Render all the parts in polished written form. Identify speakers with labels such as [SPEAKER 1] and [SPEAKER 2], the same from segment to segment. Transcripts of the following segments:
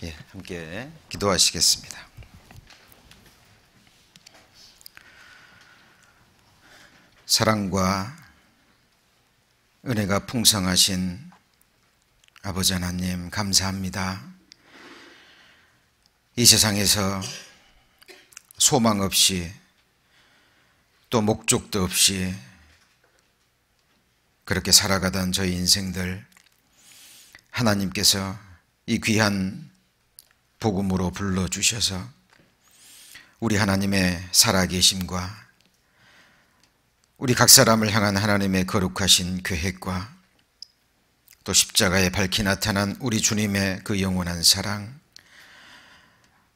[SPEAKER 1] 함께 기도하시겠습니다. 사랑과 은혜가 풍성하신 아버지 하나님, 감사합니다. 이 세상에서 소망 없이 또 목적도 없이 그렇게 살아가던 저희 인생들, 하나님께서 이 귀한 복음으로 불러주셔서 우리 하나님의 살아계심과 우리 각 사람을 향한 하나님의 거룩하신 계획과 또 십자가에 밝히 나타난 우리 주님의 그 영원한 사랑,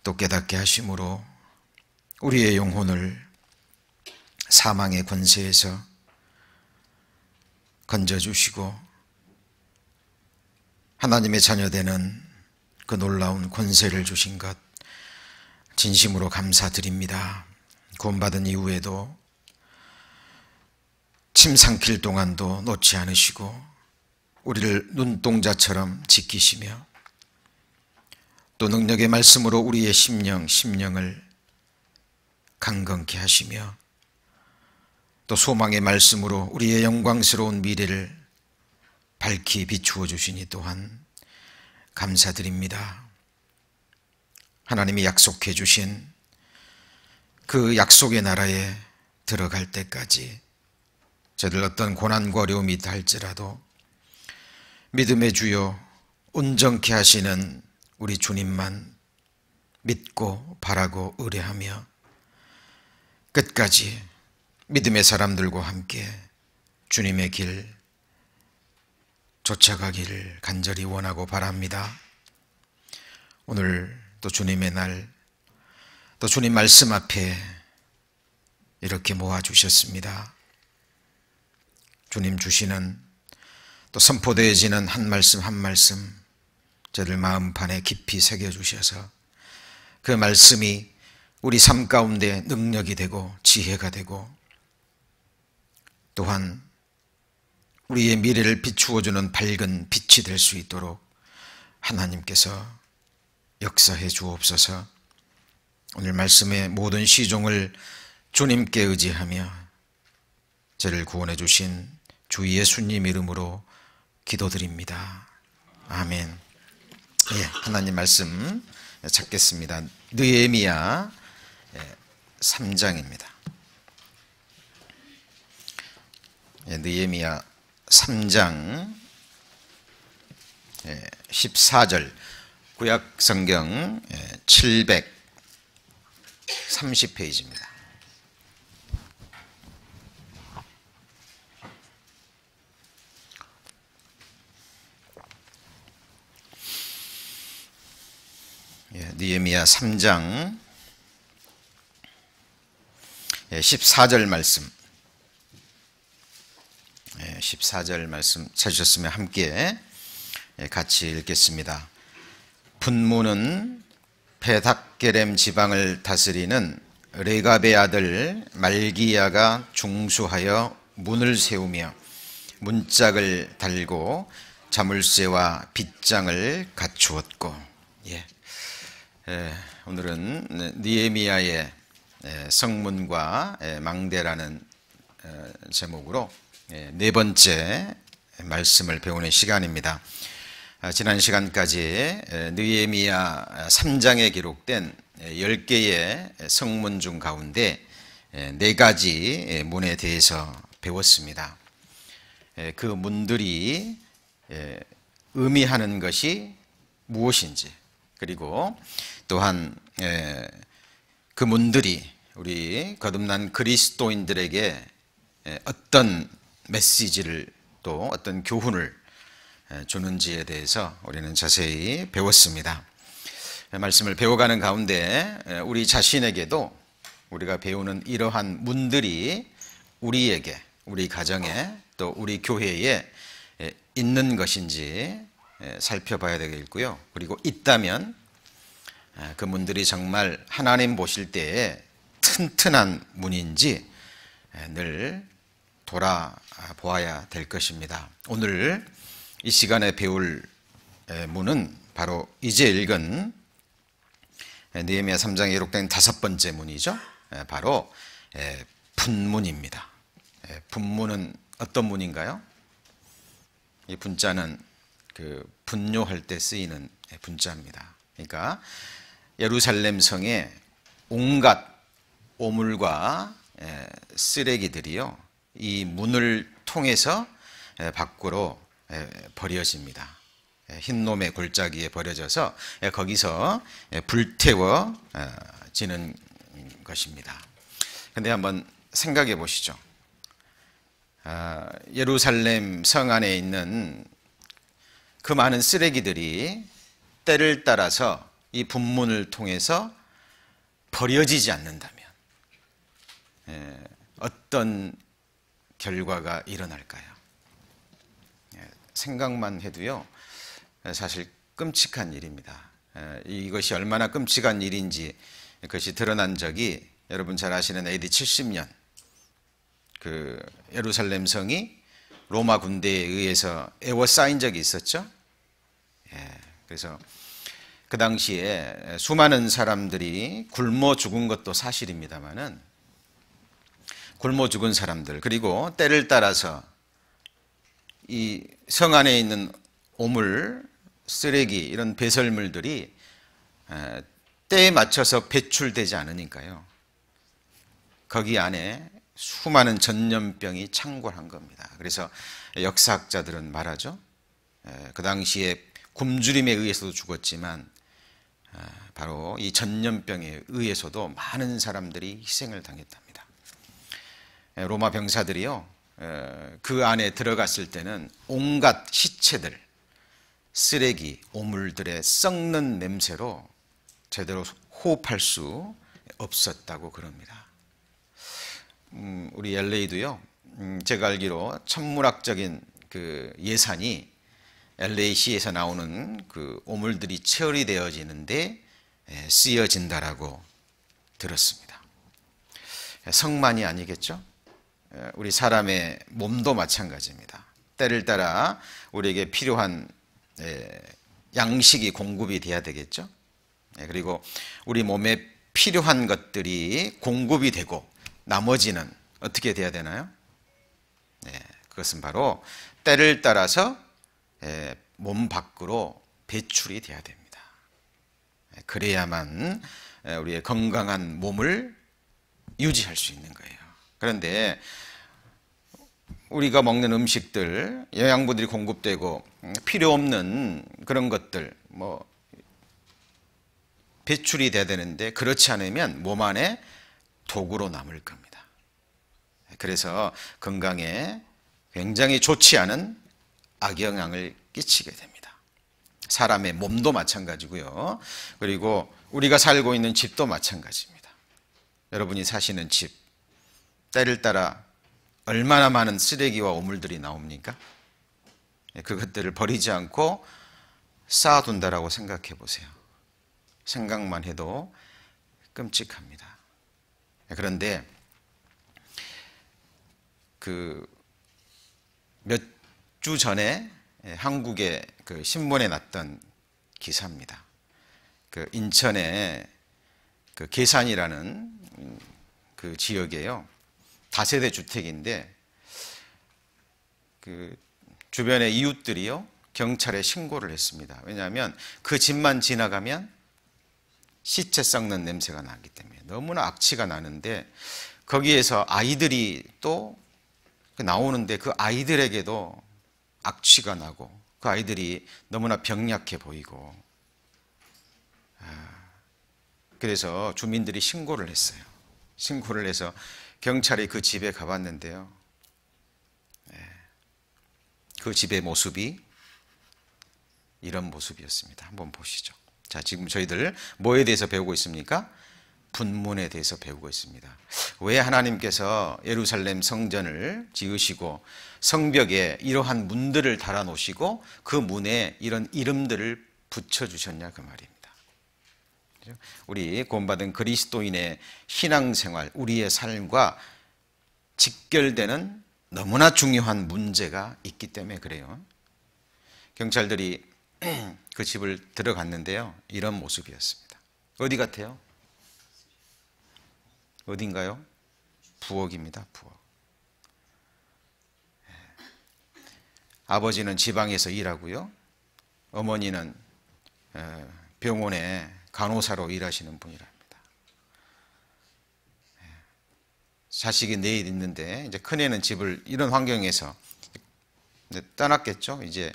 [SPEAKER 1] 또 깨닫게 하심으로 우리의 영혼을 사망의 권세에서 건져주시고 하나님의 자녀되는 그 놀라운 권세를 주신 것 진심으로 감사드립니다. 구원받은 이후에도 침 삼킬 동안도 놓지 않으시고 우리를 눈동자처럼 지키시며 또 능력의 말씀으로 우리의 심령을 강건케 하시며 또 소망의 말씀으로 우리의 영광스러운 미래를 밝히 비추어 주시니 또한 감사드립니다. 하나님이 약속해 주신 그 약속의 나라에 들어갈 때까지 저들 어떤 고난과 어려움이 있다 할지라도 믿음의 주여 온전케 하시는 우리 주님만 믿고 바라고 의뢰하며 끝까지 믿음의 사람들과 함께 주님의 길 쫓아가기를 간절히 원하고 바랍니다. 오늘 또 주님의 날, 또 주님 말씀 앞에 이렇게 모아주셨습니다. 주님 주시는 또 선포되어지는 한 말씀 한 말씀 저들 마음판에 깊이 새겨주셔서 그 말씀이 우리 삶 가운데 능력이 되고 지혜가 되고 또한 우리의 미래를 비추어주는 밝은 빛이 될 수 있도록 하나님께서 역사해 주옵소서. 오늘 말씀의 모든 시종을 주님께 의지하며 저를 구원해 주신 주 예수님 이름으로 기도드립니다. 아멘. 하나님 말씀 찾겠습니다. 느헤미야 3장입니다. 느헤미야 3장 14절, 구약성경 730페이지입니다. 느헤미야 3장 14절 말씀, 14절 말씀 찾으셨으면 함께 같이 읽겠습니다. 분무는 베닥게렘 지방을 다스리는 레갑의 아들 말기야가 중수하여 문을 세우며 문짝을 달고 자물쇠와 빗장을 갖추었고. 오늘은 느헤미야의 성문과 망대라는 제목으로 네 번째 말씀을 배우는 시간입니다. 지난 시간까지 느헤미야 3장에 기록된 10개의 성문 중 가운데 4가지 문에 대해서 배웠습니다. 그 문들이 의미하는 것이 무엇인지, 그리고 또한 그 문들이 우리 거듭난 그리스도인들에게 어떤 메시지를 또 어떤 교훈을 주는지에 대해서 우리는 자세히 배웠습니다. 말씀을 배워가는 가운데 우리 자신에게도 우리가 배우는 이러한 문들이 우리에게, 우리 가정에 또 우리 교회에 있는 것인지 살펴봐야 되겠고요. 그리고 있다면 그 문들이 정말 하나님 보실 때에 튼튼한 문인지 늘 돌아보아야 될 것입니다. 오늘 이 시간에 배울 문은 바로 이제 읽은 느헤미야 3장에 기록된 5번째 문이죠. 바로 분문입니다. 분문은 어떤 문인가요? 이 분자는 그 분뇨할 때 쓰이는 분자입니다. 그러니까 예루살렘 성에 온갖 오물과 쓰레기들이요, 이 문을 통해서 밖으로 버려집니다. 흰놈의 골짜기에 버려져서 거기서 불태워지는 것입니다. 그런데 한번 생각해 보시죠. 예루살렘 성 안에 있는 그 많은 쓰레기들이 때를 따라서 이 분문을 통해서 버려지지 않는다면 어떤 결과가 일어날까요? 생각만 해도요, 사실 끔찍한 일입니다. 이것이 얼마나 끔찍한 일인지 그것이 드러난 적이 여러분 잘 아시는 AD 70년 그 예루살렘 성이 로마 군대에 의해서 에워싸인 적이 있었죠. 그래서 그 당시에 수많은 사람들이 굶어 죽은 것도 사실입니다만은, 굶어 죽은 사람들, 그리고 때를 따라서 이 성 안에 있는 오물, 쓰레기, 이런 배설물들이 때에 맞춰서 배출되지 않으니까요, 거기 안에 수많은 전염병이 창궐한 겁니다. 그래서 역사학자들은 말하죠, 그 당시에 굶주림에 의해서도 죽었지만 바로 이 전염병에 의해서도 많은 사람들이 희생을 당했답니다. 로마 병사들이요, 그 안에 들어갔을 때는 온갖 시체들, 쓰레기, 오물들의 썩는 냄새로 제대로 호흡할 수 없었다고 그럽니다. 우리 LA도요, 제가 알기로 천문학적인 그 예산이 LA시에서 나오는 그 오물들이 처리되어지는데 쓰여진다라고 들었습니다. 성만이 아니겠죠? 우리 사람의 몸도 마찬가지입니다. 때를 따라 우리에게 필요한 양식이 공급이 돼야 되겠죠? 그리고 우리 몸에 필요한 것들이 공급이 되고 나머지는 어떻게 돼야 되나요? 그것은 바로 때를 따라서 몸 밖으로 배출이 돼야 됩니다. 그래야만 우리의 건강한 몸을 유지할 수 있는 거예요. 그런데 우리가 먹는 음식들, 영양분들이 공급되고 필요 없는 그런 것들 배출이 돼야 되는데, 그렇지 않으면 몸 안에 독으로 남을 겁니다. 그래서 건강에 굉장히 좋지 않은 악영향을 끼치게 됩니다. 사람의 몸도 마찬가지고요, 그리고 우리가 살고 있는 집도 마찬가지입니다. 여러분이 사시는 집, 때를 따라 얼마나 많은 쓰레기와 오물들이 나옵니까? 그것들을 버리지 않고 쌓아둔다라고 생각해 보세요. 생각만 해도 끔찍합니다. 그런데 몇 주 전에 한국의 그 신문에 났던 기사입니다. 그 인천의 그 계산이라는 그 지역에요, 다세대 주택인데 그 주변의 이웃들이요, 경찰에 신고를 했습니다. 왜냐하면 그 집만 지나가면 시체 썩는 냄새가 나기 때문에 너무나 악취가 나는데, 거기에서 아이들이 또 나오는데 그 아이들에게도 악취가 나고 그 아이들이 너무나 병약해 보이고, 그래서 주민들이 신고를 했어요. 신고를 해서 경찰이 그 집에 가봤는데요, 그 집의 모습이 이런 모습이었습니다. 한번 보시죠. 자, 지금 저희들 뭐에 대해서 배우고 있습니까? 분문에 대해서 배우고 있습니다. 왜 하나님께서 예루살렘 성전을 지으시고 성벽에 이러한 문들을 달아 놓으시고 그 문에 이런 이름들을 붙여주셨냐, 그 말입니다. 우리 구원받은 그리스도인의 신앙생활, 우리의 삶과 직결되는 너무나 중요한 문제가 있기 때문에 그래요. 경찰들이 그 집을 들어갔는데요. 이런 모습이었습니다. 어디 같아요? 어딘가요? 부엌입니다. 부엌. 아버지는 지방에서 일하고요. 어머니는 병원에 간호사로 일하시는 분이랍니다. 자식이 넷 있는데 이제 큰애는 집을 이런 환경에서 떠났겠죠. 이제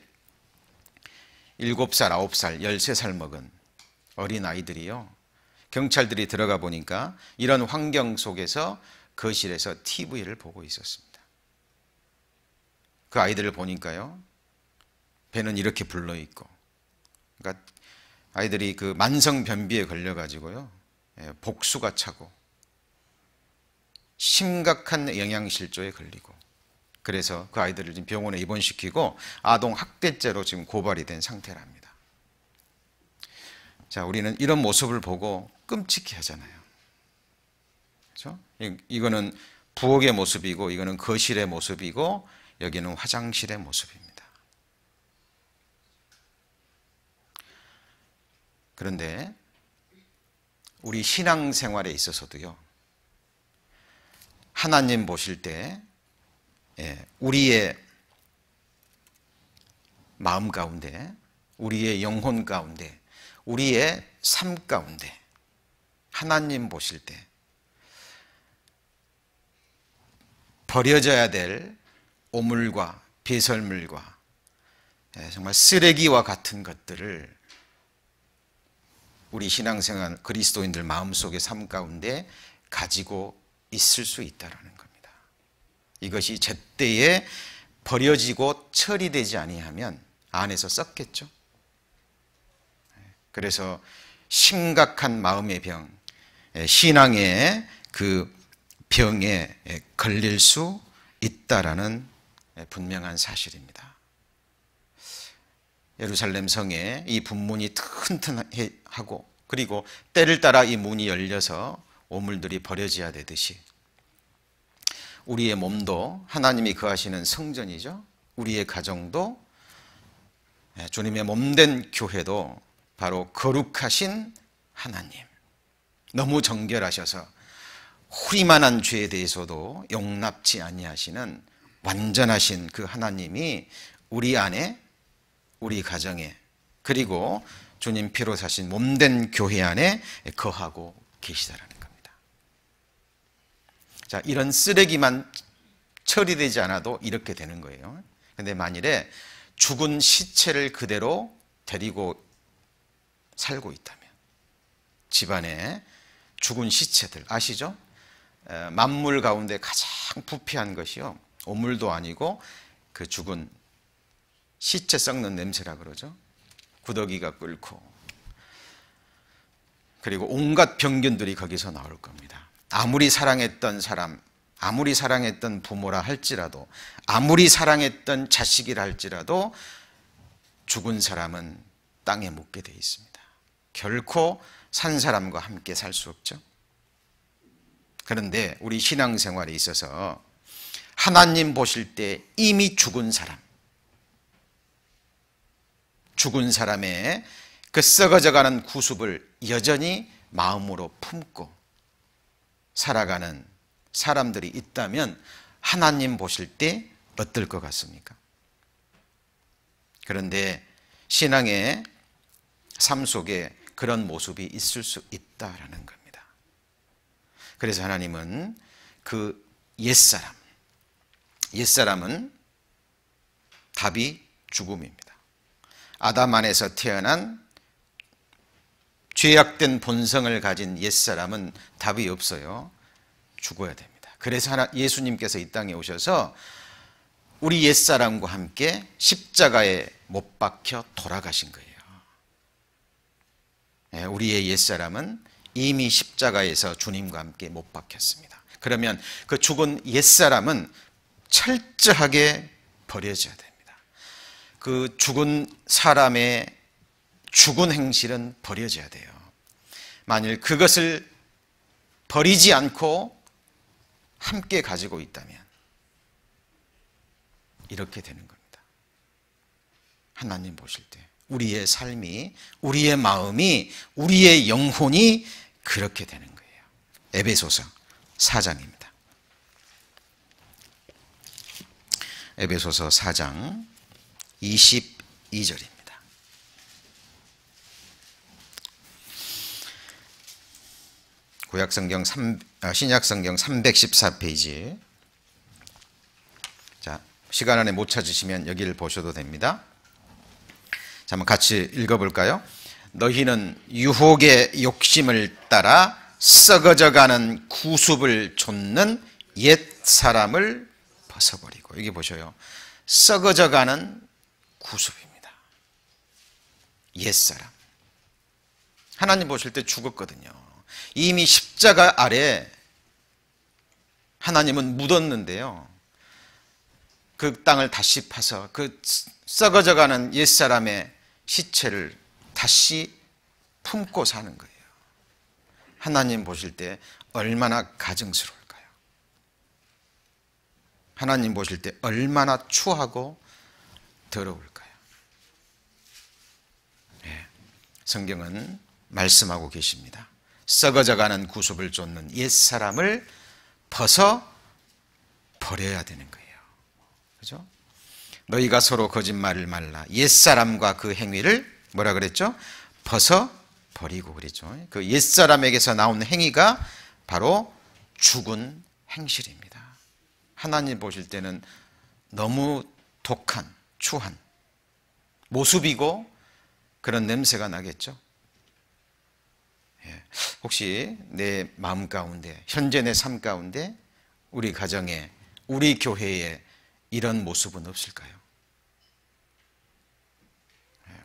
[SPEAKER 1] 7살, 9살, 13살 먹은 어린 아이들이요. 경찰들이 들어가 보니까 이런 환경 속에서 거실에서 TV를 보고 있었습니다. 그 아이들을 보니까요. 배는 이렇게 불러 있고, 그러니까 아이들이 그 만성 변비에 걸려 가지고요. 복수가 차고 심각한 영양실조에 걸리고, 그래서 그 아이들을 지금 병원에 입원시키고 아동 학대죄로 지금 고발이 된 상태랍니다. 자, 우리는 이런 모습을 보고 끔찍해 하잖아요. 그렇죠? 이거는 부엌의 모습이고, 이거는 거실의 모습이고, 여기는 화장실의 모습입니다. 그런데 우리 신앙생활에 있어서도요, 하나님 보실 때 우리의 마음 가운데, 우리의 영혼 가운데, 우리의 삶 가운데 하나님 보실 때 버려져야 될 오물과 배설물과 정말 쓰레기와 같은 것들을 우리 신앙생활 그리스도인들 마음속의 삶 가운데 가지고 있을 수 있다는 겁니다. 이것이 제때에 버려지고 처리되지 아니하면 안에서 썩겠죠. 그래서 심각한 마음의 병, 신앙의 그 병에 걸릴 수 있다라는 분명한 사실입니다. 예루살렘 성에 이 분문이 튼튼하고, 그리고 때를 따라 이 문이 열려서 오물들이 버려져야 되듯이 우리의 몸도 하나님이 거하시는 성전이죠. 우리의 가정도, 주님의 몸된 교회도 바로 거룩하신 하나님, 너무 정결하셔서 후리만한 죄에 대해서도 용납치 아니하시는 완전하신 그 하나님이 우리 안에, 우리 가정에, 그리고 주님 피로 사신 몸된 교회 안에 거하고 계시다라는 겁니다. 자, 이런 쓰레기만 처리되지 않아도 이렇게 되는 거예요. 그런데 만일에 죽은 시체를 그대로 데리고 살고 있다면, 집안에 죽은 시체들 아시죠? 만물 가운데 가장 부패한 것이요, 오물도 아니고 그 죽은 시체 썩는 냄새라 그러죠. 구더기가 끓고, 그리고 온갖 병균들이 거기서 나올 겁니다. 아무리 사랑했던 사람, 아무리 사랑했던 부모라 할지라도, 아무리 사랑했던 자식이라 할지라도 죽은 사람은 땅에 묻게 돼 있습니다. 결코 산 사람과 함께 살 수 없죠. 그런데 우리 신앙생활에 있어서 하나님 보실 때 이미 죽은 사람, 죽은 사람의 그 썩어져가는 구습을 여전히 마음으로 품고 살아가는 사람들이 있다면 하나님 보실 때 어떨 것 같습니까? 그런데 신앙의 삶 속에 그런 모습이 있을 수 있다라는 겁니다. 그래서 하나님은 그 옛사람은 답이 죽음입니다. 아담 안에서 태어난 죄악된 본성을 가진 옛사람은 답이 없어요. 죽어야 됩니다. 그래서 예수님께서 이 땅에 오셔서 우리 옛사람과 함께 십자가에 못 박혀 돌아가신 거예요. 우리의 옛사람은 이미 십자가에서 주님과 함께 못 박혔습니다. 그러면 그 죽은 옛사람은 철저하게 버려져야 됩니다. 그 죽은 사람의 죽은 행실은 버려져야 돼요. 만일 그것을 버리지 않고 함께 가지고 있다면 이렇게 되는 겁니다. 하나님 보실 때 우리의 삶이, 우리의 마음이, 우리의 영혼이 그렇게 되는 거예요. 에베소서 4장입니다. 에베소서 4장 22절입니다. 신약성경 314페이지. 자, 시간 안에 못 찾으시면 여기를 보셔도 됩니다. 자, 한번 같이 읽어볼까요? 너희는 유혹의 욕심을 따라 썩어져가는 구습을 좇는 옛 사람을 벗어버리고. 여기 보셔요. 썩어져가는 구습입니다. 옛 사람. 하나님 보실 때 죽었거든요. 이미 십자가 아래 하나님은 묻었는데요, 그 땅을 다시 파서 그 썩어져가는 옛사람의 시체를 다시 품고 사는 거예요. 하나님 보실 때 얼마나 가증스러울까요? 하나님 보실 때 얼마나 추하고 더러울까요? 네, 성경은 말씀하고 계십니다. 썩어져가는 구습을 좇는 옛사람을 벗어 버려야 되는 거예요. 그죠? 너희가 서로 거짓말을 말라. 옛사람과 그 행위를 뭐라 그랬죠? 벗어 버리고 그랬죠. 그 옛사람에게서 나온 행위가 바로 죽은 행실입니다. 하나님 보실 때는 너무 독한, 추한 모습이고 그런 냄새가 나겠죠. 혹시 내 마음 가운데, 현재 내 삶 가운데, 우리 가정에, 우리 교회에 이런 모습은 없을까요?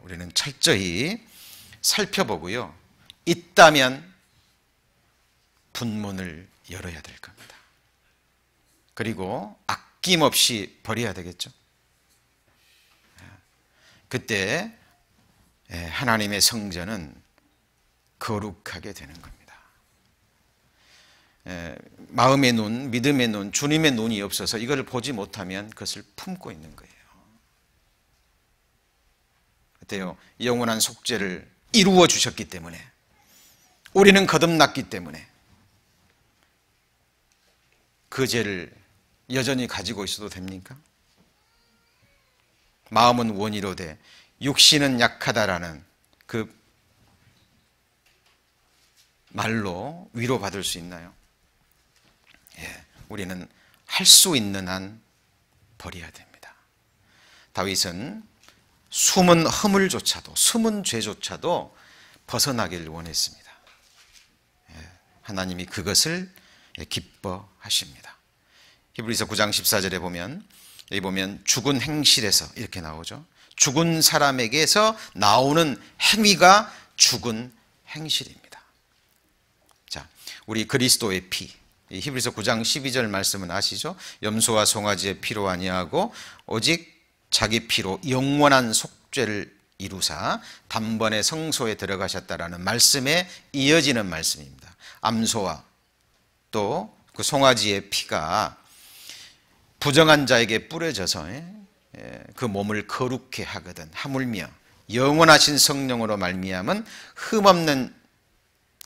[SPEAKER 1] 우리는 철저히 살펴보고요, 있다면 분문을 열어야 될 겁니다. 그리고 아낌없이 버려야 되겠죠. 그때 하나님의 성전은 거룩하게 되는 겁니다. 마음의 눈, 믿음의 눈, 주님의 눈이 없어서 이걸 보지 못하면 그것을 품고 있는 거예요. 어때요? 영원한 속죄를 이루어 주셨기 때문에, 우리는 거듭났기 때문에 그 죄를 여전히 가지고 있어도 됩니까? 마음은 원이로되 육신은 약하다라는 그 말로 위로받을 수 있나요? 우리는 할 수 있는 한 버려야 됩니다. 다윗은 숨은 허물조차도, 숨은 죄조차도 벗어나길 원했습니다. 하나님이 그것을 기뻐하십니다. 히브리서 9장 14절에 보면, 여기 보면 죽은 행실에서 이렇게 나오죠. 죽은 사람에게서 나오는 행위가 죽은 행실입니다. 자, 우리 그리스도의 피, 히브리서 9장 12절 말씀은 아시죠? 염소와 송아지의 피로 아니하고 오직 자기 피로 영원한 속죄를 이루사 단번에 성소에 들어가셨다라는 말씀에 이어지는 말씀입니다. 암소와 또 그 송아지의 피가 부정한 자에게 뿌려져서 그 몸을 거룩해 하거든, 하물며 영원하신 성령으로 말미암은 흠없는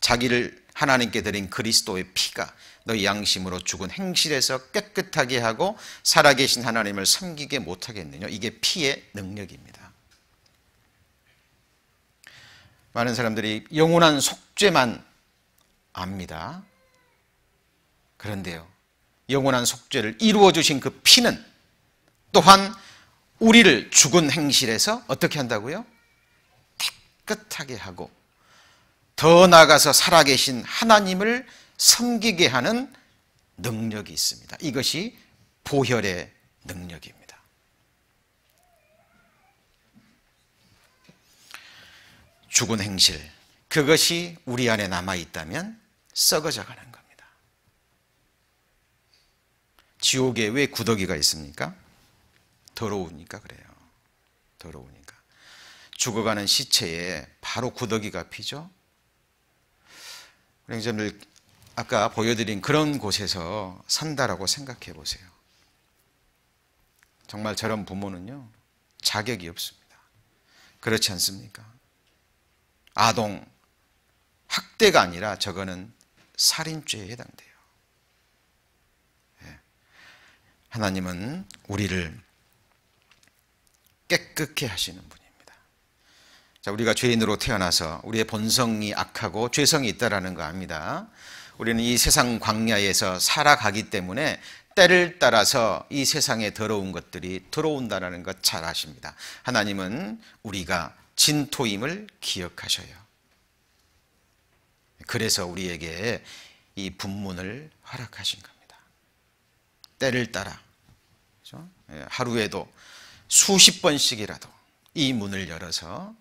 [SPEAKER 1] 자기를 하나님께 드린 그리스도의 피가 너희 양심으로 죽은 행실에서 깨끗하게 하고 살아계신 하나님을 섬기게 못하겠느냐. 이게 피의 능력입니다. 많은 사람들이 영원한 속죄만 압니다. 그런데요, 영원한 속죄를 이루어 주신 그 피는 또한 우리를 죽은 행실에서 어떻게 한다고요? 깨끗하게 하고 더 나아가서 살아계신 하나님을 섬기게 하는 능력이 있습니다. 이것이 보혈의 능력입니다. 죽은 행실, 그것이 우리 안에 남아있다면 썩어져 가는 겁니다. 지옥에 왜 구더기가 있습니까? 더러우니까 그래요. 더러우니까. 죽어가는 시체에 바로 구더기가 피죠. 여러분들 아까 보여드린 그런 곳에서 산다라고 생각해 보세요. 정말 저런 부모는요, 자격이 없습니다. 그렇지 않습니까? 아동 학대가 아니라 저거는 살인죄에 해당돼요. 하나님은 우리를 깨끗게 하시는 분입니다. 자, 우리가 죄인으로 태어나서 우리의 본성이 악하고 죄성이 있다라는 거 압니다. 우리는 이 세상 광야에서 살아가기 때문에 때를 따라서 이 세상에 더러운 것들이 들어온다는 것 잘 아십니다. 하나님은 우리가 진토임을 기억하셔요. 그래서 우리에게 이 분문을 허락하신 겁니다. 때를 따라, 그렇죠? 하루에도 수십 번씩이라도 이 문을 열어서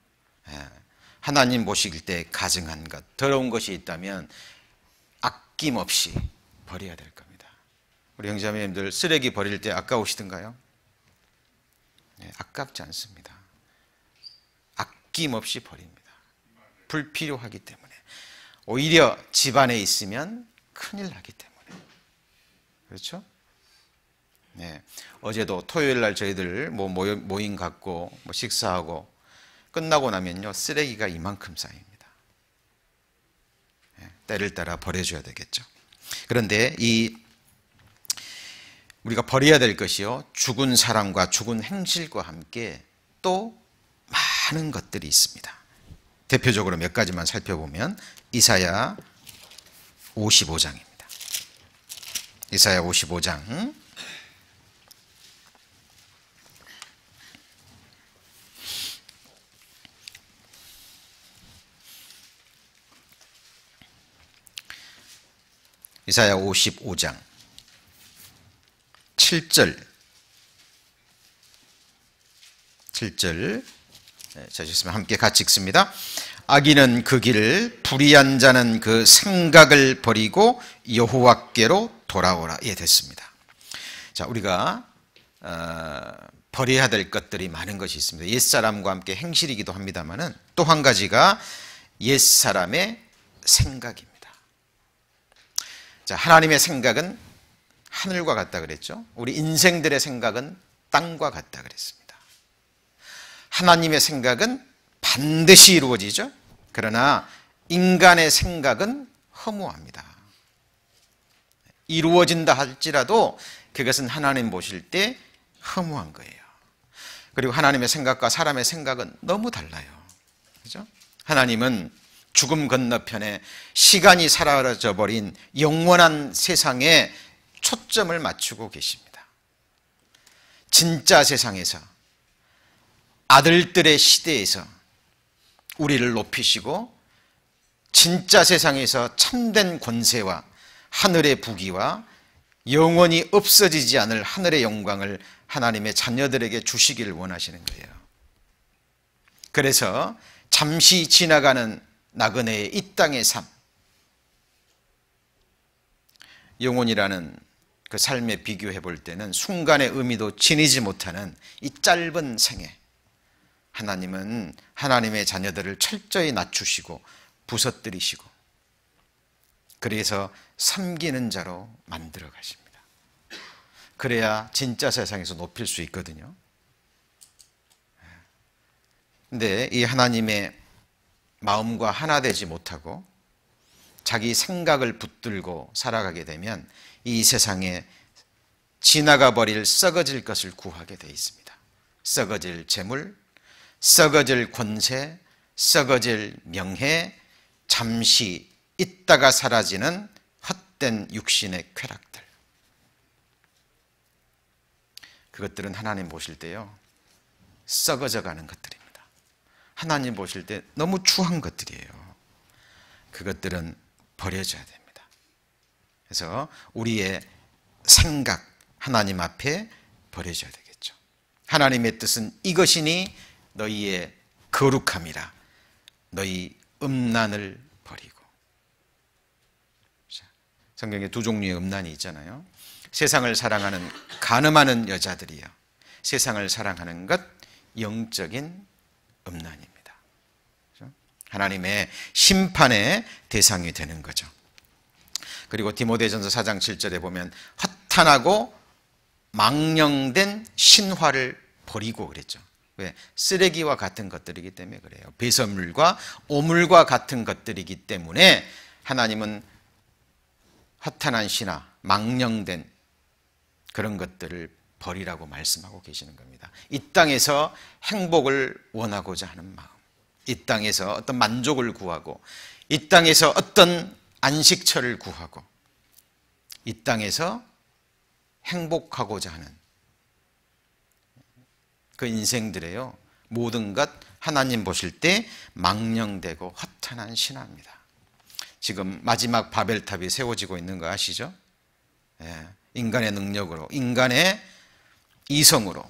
[SPEAKER 1] 하나님 보실 때 가증한 것, 더러운 것이 있다면 아낌없이 버려야 될 겁니다. 우리 형제자매님들 쓰레기 버릴 때 아까우시던가요? 아깝지 않습니다. 아낌없이 버립니다. 불필요하기 때문에. 오히려 집안에 있으면 큰일 나기 때문에. 그렇죠? 네. 어제도 토요일 날 저희들 모임 갖고 식사하고 끝나고 나면요, 쓰레기가 이만큼 쌓입니다. 네. 때를 따라 버려줘야 되겠죠. 그런데 우리가 버려야 될 것이요, 죽은 사람과 죽은 행실과 함께 또 많은 것들이 있습니다. 대표적으로 몇 가지만 살펴보면 이사야 55장입니다. 이사야 55장. 이사야 55장 7절 찾으시면 함께 같이 읽습니다. 악인은 그 길을, 불의한 자는 그 생각을 버리고 여호와께로 돌아오라. 예, 됐습니다. 자, 우리가 버려야 될 것들이 많은 것이 있습니다. 옛사람과 함께 행실이기도 합니다만은 또 한 가지가 옛사람의 생각입니다. 자, 하나님의 생각은 하늘과 같다 그랬죠. 우리 인생들의 생각은 땅과 같다 그랬습니다. 하나님의 생각은 반드시 이루어지죠. 그러나 인간의 생각은 허무합니다. 이루어진다 할지라도 그것은 하나님 보실 때 허무한 거예요. 그리고 하나님의 생각과 사람의 생각은 너무 달라요. 그죠? 하나님은 죽음 건너편에 시간이 사라져 버린 영원한 세상에 초점을 맞추고 계십니다. 진짜 세상에서, 아들들의 시대에서 우리를 높이시고 진짜 세상에서 참된 권세와 하늘의 부귀와 영원히 없어지지 않을 하늘의 영광을 하나님의 자녀들에게 주시기를 원하시는 거예요. 그래서 잠시 지나가는 나그네의 이 땅의 삶, 영혼이라는 그 삶에 비교해 볼 때는 순간의 의미도 지니지 못하는 이 짧은 생애, 하나님은 하나님의 자녀들을 철저히 낮추시고 부서뜨리시고 그래서 섬기는 자로 만들어 가십니다. 그래야 진짜 세상에서 높일 수 있거든요. 근데 이 하나님의 마음과 하나 되지 못하고 자기 생각을 붙들고 살아가게 되면 이 세상에 지나가 버릴 썩어질 것을 구하게 되어 있습니다. 썩어질 재물, 썩어질 권세, 썩어질 명예, 잠시 있다가 사라지는 헛된 육신의 쾌락들. 그것들은 하나님 보실 때요, 썩어져 가는 것들입니다. 하나님 보실 때 너무 추한 것들이에요. 그것들은 버려져야 됩니다. 그래서 우리의 생각, 하나님 앞에 버려져야 되겠죠. 하나님의 뜻은 이것이니 너희의 거룩함이라. 너희 음란을 버리고. 성경에 두 종류의 음란이 있잖아요. 세상을 사랑하는 간음하는 여자들이요, 세상을 사랑하는 것, 영적인 음란입니다. 하나님의 심판의 대상이 되는 거죠. 그리고 디모데전서 4장 7절에 보면 허탄하고 망령된 신화를 버리고 그랬죠. 왜? 쓰레기와 같은 것들이기 때문에 그래요. 배설물과 오물과 같은 것들이기 때문에 하나님은 허탄한 신화, 망령된 그런 것들을 버리라고 말씀하고 계시는 겁니다. 이 땅에서 행복을 원하고자 하는 마음, 이 땅에서 어떤 만족을 구하고, 이 땅에서 어떤 안식처를 구하고, 이 땅에서 행복하고자 하는 그 인생들에요, 모든 것 하나님 보실 때 망령되고 허탄한 신화입니다. 지금 마지막 바벨탑이 세워지고 있는 거 아시죠? 예, 인간의 능력으로, 인간의 이성으로,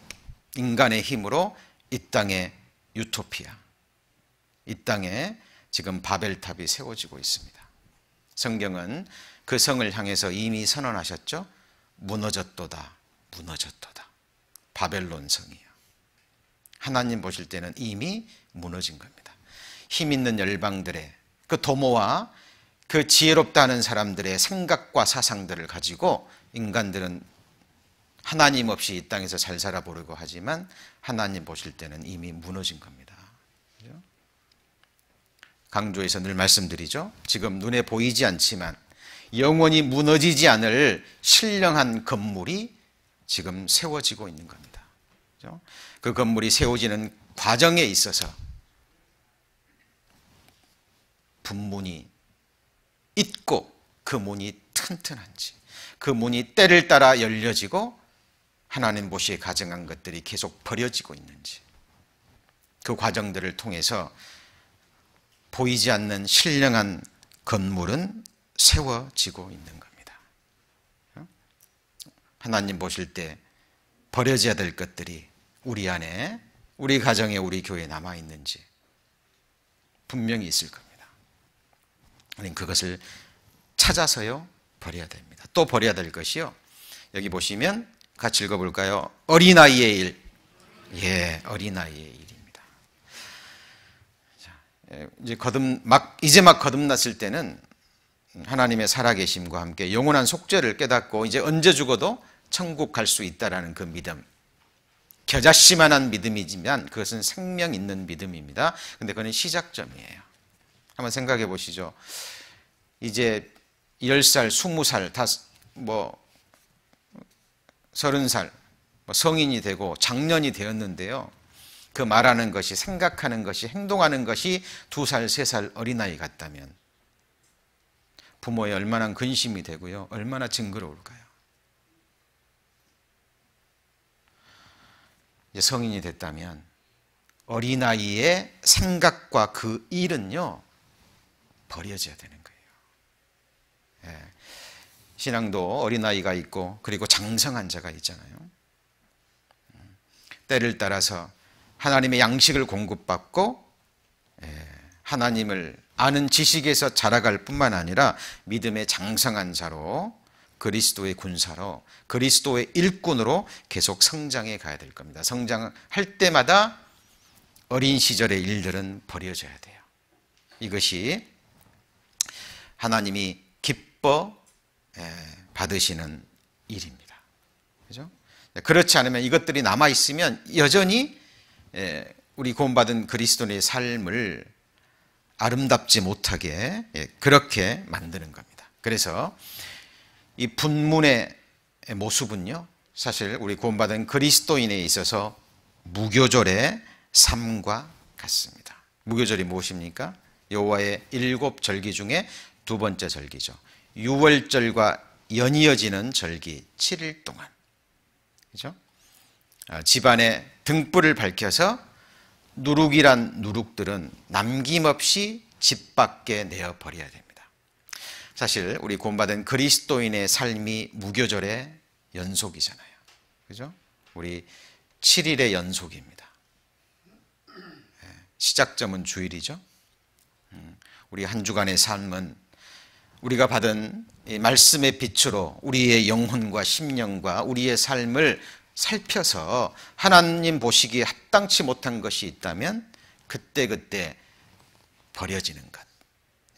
[SPEAKER 1] 인간의 힘으로 이 땅의 유토피아, 이 땅에 지금 바벨탑이 세워지고 있습니다. 성경은 그 성을 향해서 이미 선언하셨죠? 무너졌도다, 무너졌도다. 바벨론 성이요. 하나님 보실 때는 이미 무너진 겁니다. 힘 있는 열방들의 그 도모와 그 지혜롭다는 사람들의 생각과 사상들을 가지고 인간들은 하나님 없이 이 땅에서 잘 살아보려고 하지만 하나님 보실 때는 이미 무너진 겁니다. 그렇죠? 강조해서 늘 말씀드리죠. 지금 눈에 보이지 않지만 영원히 무너지지 않을 신령한 건물이 지금 세워지고 있는 겁니다. 그렇죠? 그 건물이 세워지는 과정에 있어서 분문이 있고 그 문이 튼튼한지, 그 문이 때를 따라 열려지고 하나님 보시에 가정한 것들이 계속 버려지고 있는지, 그 과정들을 통해서 보이지 않는 신령한 건물은 세워지고 있는 겁니다. 하나님 보실 때 버려져야 될 것들이 우리 안에, 우리 가정에, 우리 교회에 남아있는지 분명히 있을 겁니다. 우리는 그것을 찾아서요 버려야 됩니다. 또 버려야 될 것이요, 여기 보시면 같이 읽어볼까요? 어린아이의 일. 예, 어린아이의 일입니다. 자, 이제 막 거듭났을 때는 하나님의 살아계심과 함께 영원한 속죄를 깨닫고 이제 언제 죽어도 천국 갈 수 있다라는 그 믿음, 겨자씨만한 믿음이지만 그것은 생명 있는 믿음입니다. 근데 그건 시작점이에요. 한번 생각해 보시죠. 이제 10살, 20살, 30살 성인이 되고 장년이 되었는데요, 그 말하는 것이, 생각하는 것이, 행동하는 것이 2살, 3살 어린아이 같다면 부모의 얼마나 근심이 되고요, 얼마나 징그러울까요? 이제 성인이 됐다면 어린아이의 생각과 그 일은요 버려져야 되는 거예요. 예. 신앙도 어린아이가 있고 그리고 장성한 자가 있잖아요. 때를 따라서 하나님의 양식을 공급받고 하나님을 아는 지식에서 자라갈 뿐만 아니라 믿음의 장성한 자로, 그리스도의 군사로, 그리스도의 일꾼으로 계속 성장해 가야 될 겁니다. 성장할 때마다 어린 시절의 일들은 버려져야 돼요. 이것이 하나님이 기뻐 받으시는 일입니다. 그죠? 그렇지 않으면, 이것들이 남아 있으면 여전히 우리 구원받은 그리스도인의 삶을 아름답지 못하게 그렇게 만드는 겁니다. 그래서 이 분문의 모습은요, 사실 우리 구원받은 그리스도인에 있어서 무교절의 삶과 같습니다. 무교절이 무엇입니까? 여호와의 7절기 중에 두 번째 절기죠. 유월절과 연이어지는 절기 7일 동안, 그죠? 집안에 등불을 밝혀서 누룩이란 누룩들은 남김없이 집 밖에 내어 버려야 됩니다. 사실 우리 구원받은 그리스도인의 삶이 무교절의 연속이잖아요. 그죠? 우리 7일의 연속입니다. 시작점은 주일이죠. 우리 한 주간의 삶은 우리가 받은 이 말씀의 빛으로 우리의 영혼과 심령과 우리의 삶을 살펴서 하나님 보시기에 합당치 못한 것이 있다면 그때그때 버려지는 것,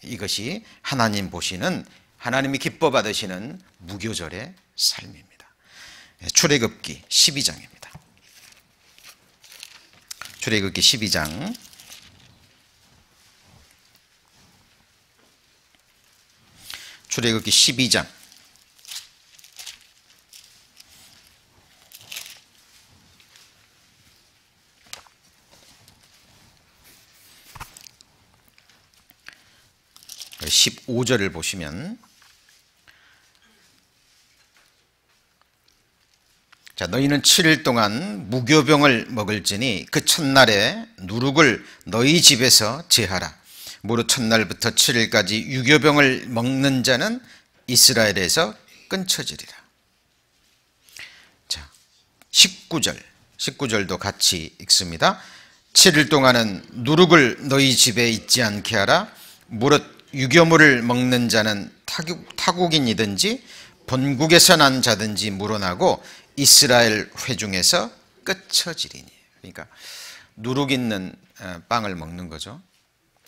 [SPEAKER 1] 이것이 하나님 보시는, 하나님이 기뻐 받으시는 무교절의 삶입니다. 출애굽기 12장입니다. 출애굽기 12장 15절을 보시면, 자, 너희는 7일 동안 무교병을 먹을지니 그 첫날에 누룩을 너희 집에서 제하라. 무릇 첫날부터 7일까지 유교병을 먹는 자는 이스라엘에서 끊쳐지리라. 자, 19절도 같이 읽습니다. 7일 동안은 누룩을 너희 집에 있지 않게 하라. 무릇 유교물을 먹는 자는 타국인이든지 본국에서 난 자든지 물어나고 이스라엘 회중에서 끊쳐지리니. 그러니까 누룩 있는 빵을 먹는 거죠.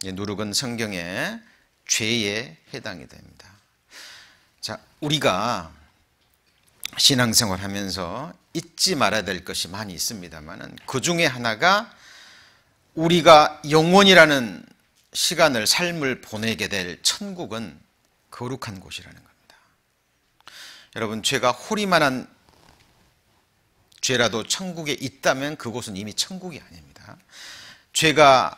[SPEAKER 1] 누룩은 성경의 죄에 해당이 됩니다. 자, 우리가 신앙생활 하면서 잊지 말아야 될 것이 많이 있습니다만, 그 중에 하나가 우리가 영원이라는 시간을, 삶을 보내게 될 천국은 거룩한 곳이라는 겁니다. 여러분, 죄가 호리만한 죄라도 천국에 있다면 그곳은 이미 천국이 아닙니다. 죄가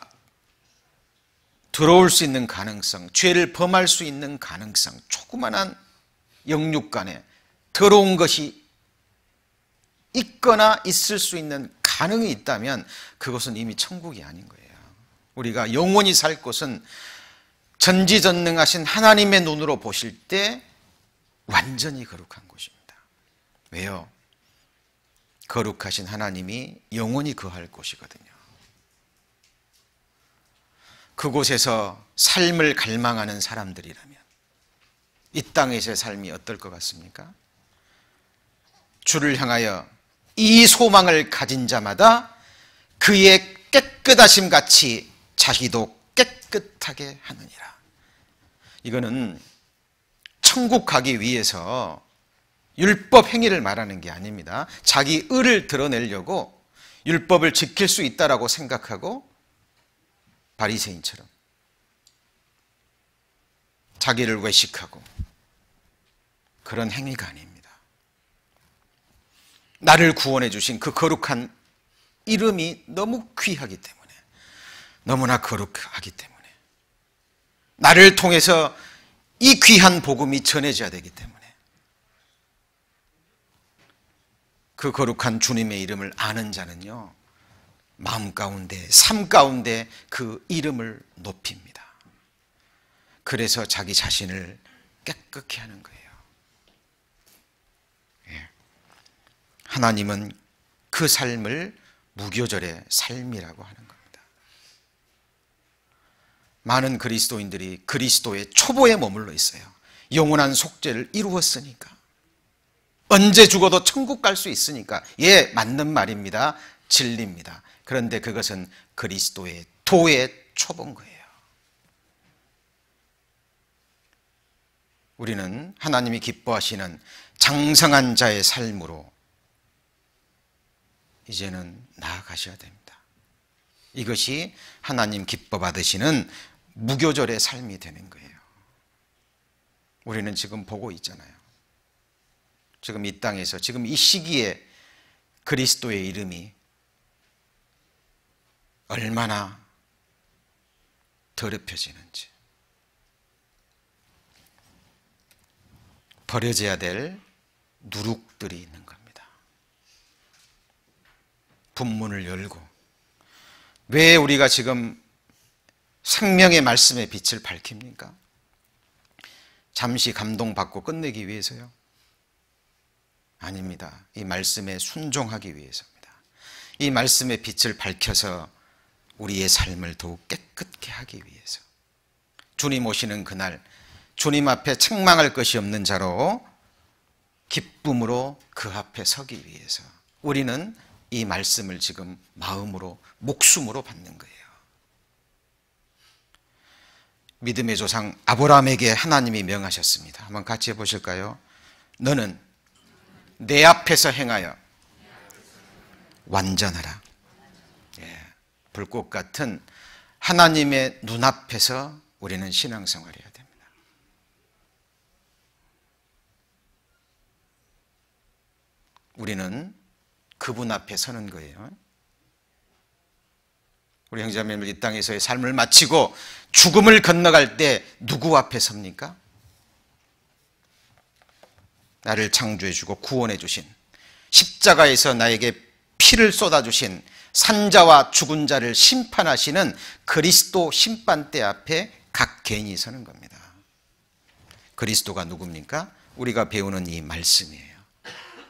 [SPEAKER 1] 들어올 수 있는 가능성, 죄를 범할 수 있는 가능성, 조그만한 영육간에 더러운 것이 있거나 있을 수 있는 가능이 있다면 그것은 이미 천국이 아닌 거예요. 우리가 영원히 살 곳은 전지전능하신 하나님의 눈으로 보실 때 완전히 거룩한 곳입니다. 왜요? 거룩하신 하나님이 영원히 거할 곳이거든요. 그곳에서 삶을 갈망하는 사람들이라면 이 땅에서의 삶이 어떨 것 같습니까? 주를 향하여 이 소망을 가진 자마다 그의 깨끗하심 같이 자기도 깨끗하게 하느니라. 이거는 천국 가기 위해서 율법 행위를 말하는 게 아닙니다. 자기 의를 드러내려고 율법을 지킬 수 있다라고 생각하고 바리새인처럼 자기를 외식하고 그런 행위가 아닙니다. 나를 구원해 주신 그 거룩한 이름이 너무 귀하기 때문에, 너무나 거룩하기 때문에, 나를 통해서 이 귀한 복음이 전해져야 되기 때문에 그 거룩한 주님의 이름을 아는 자는요, 마음 가운데, 삶 가운데 그 이름을 높입니다. 그래서 자기 자신을 깨끗게 하는 거예요. 하나님은 그 삶을 무교절의 삶이라고 하는 겁니다. 많은 그리스도인들이 그리스도의 초보에 머물러 있어요. 영원한 속죄를 이루었으니까, 언제 죽어도 천국 갈 수 있으니까. 예, 맞는 말입니다. 진리입니다. 그런데 그것은 그리스도의 도의 초보인 거예요. 우리는 하나님이 기뻐하시는 장성한 자의 삶으로 이제는 나아가셔야 됩니다. 이것이 하나님 기뻐 받으시는 무교절의 삶이 되는 거예요. 우리는 지금 보고 있잖아요. 지금 이 땅에서, 지금 이 시기에 그리스도의 이름이 얼마나 더럽혀지는지. 버려져야 될 누룩들이 있는 겁니다. 분문을 열고, 왜 우리가 지금 생명의 말씀의 빛을 밝힙니까? 잠시 감동받고 끝내기 위해서요? 아닙니다. 이 말씀에 순종하기 위해서입니다. 이 말씀의 빛을 밝혀서 우리의 삶을 더욱 깨끗게 하기 위해서, 주님 오시는 그날 주님 앞에 책망할 것이 없는 자로 기쁨으로 그 앞에 서기 위해서 우리는 이 말씀을 지금 마음으로, 목숨으로 받는 거예요. 믿음의 조상 아브라함에게 하나님이 명하셨습니다. 한번 같이 해보실까요? 너는 내 앞에서 행하여 완전하라. 예. 불꽃 같은 하나님의 눈앞에서 우리는 신앙생활을 해야 됩니다. 우리는 그분 앞에 서는 거예요. 우리 형제자매들 이 땅에서의 삶을 마치고 죽음을 건너갈 때 누구 앞에 섭니까? 나를 창조해 주고 구원해 주신, 십자가에서 나에게 피를 쏟아 주신, 산자와 죽은 자를 심판하시는 그리스도 심판대 앞에 각 개인이 서는 겁니다. 그리스도가 누굽니까? 우리가 배우는 이 말씀이에요.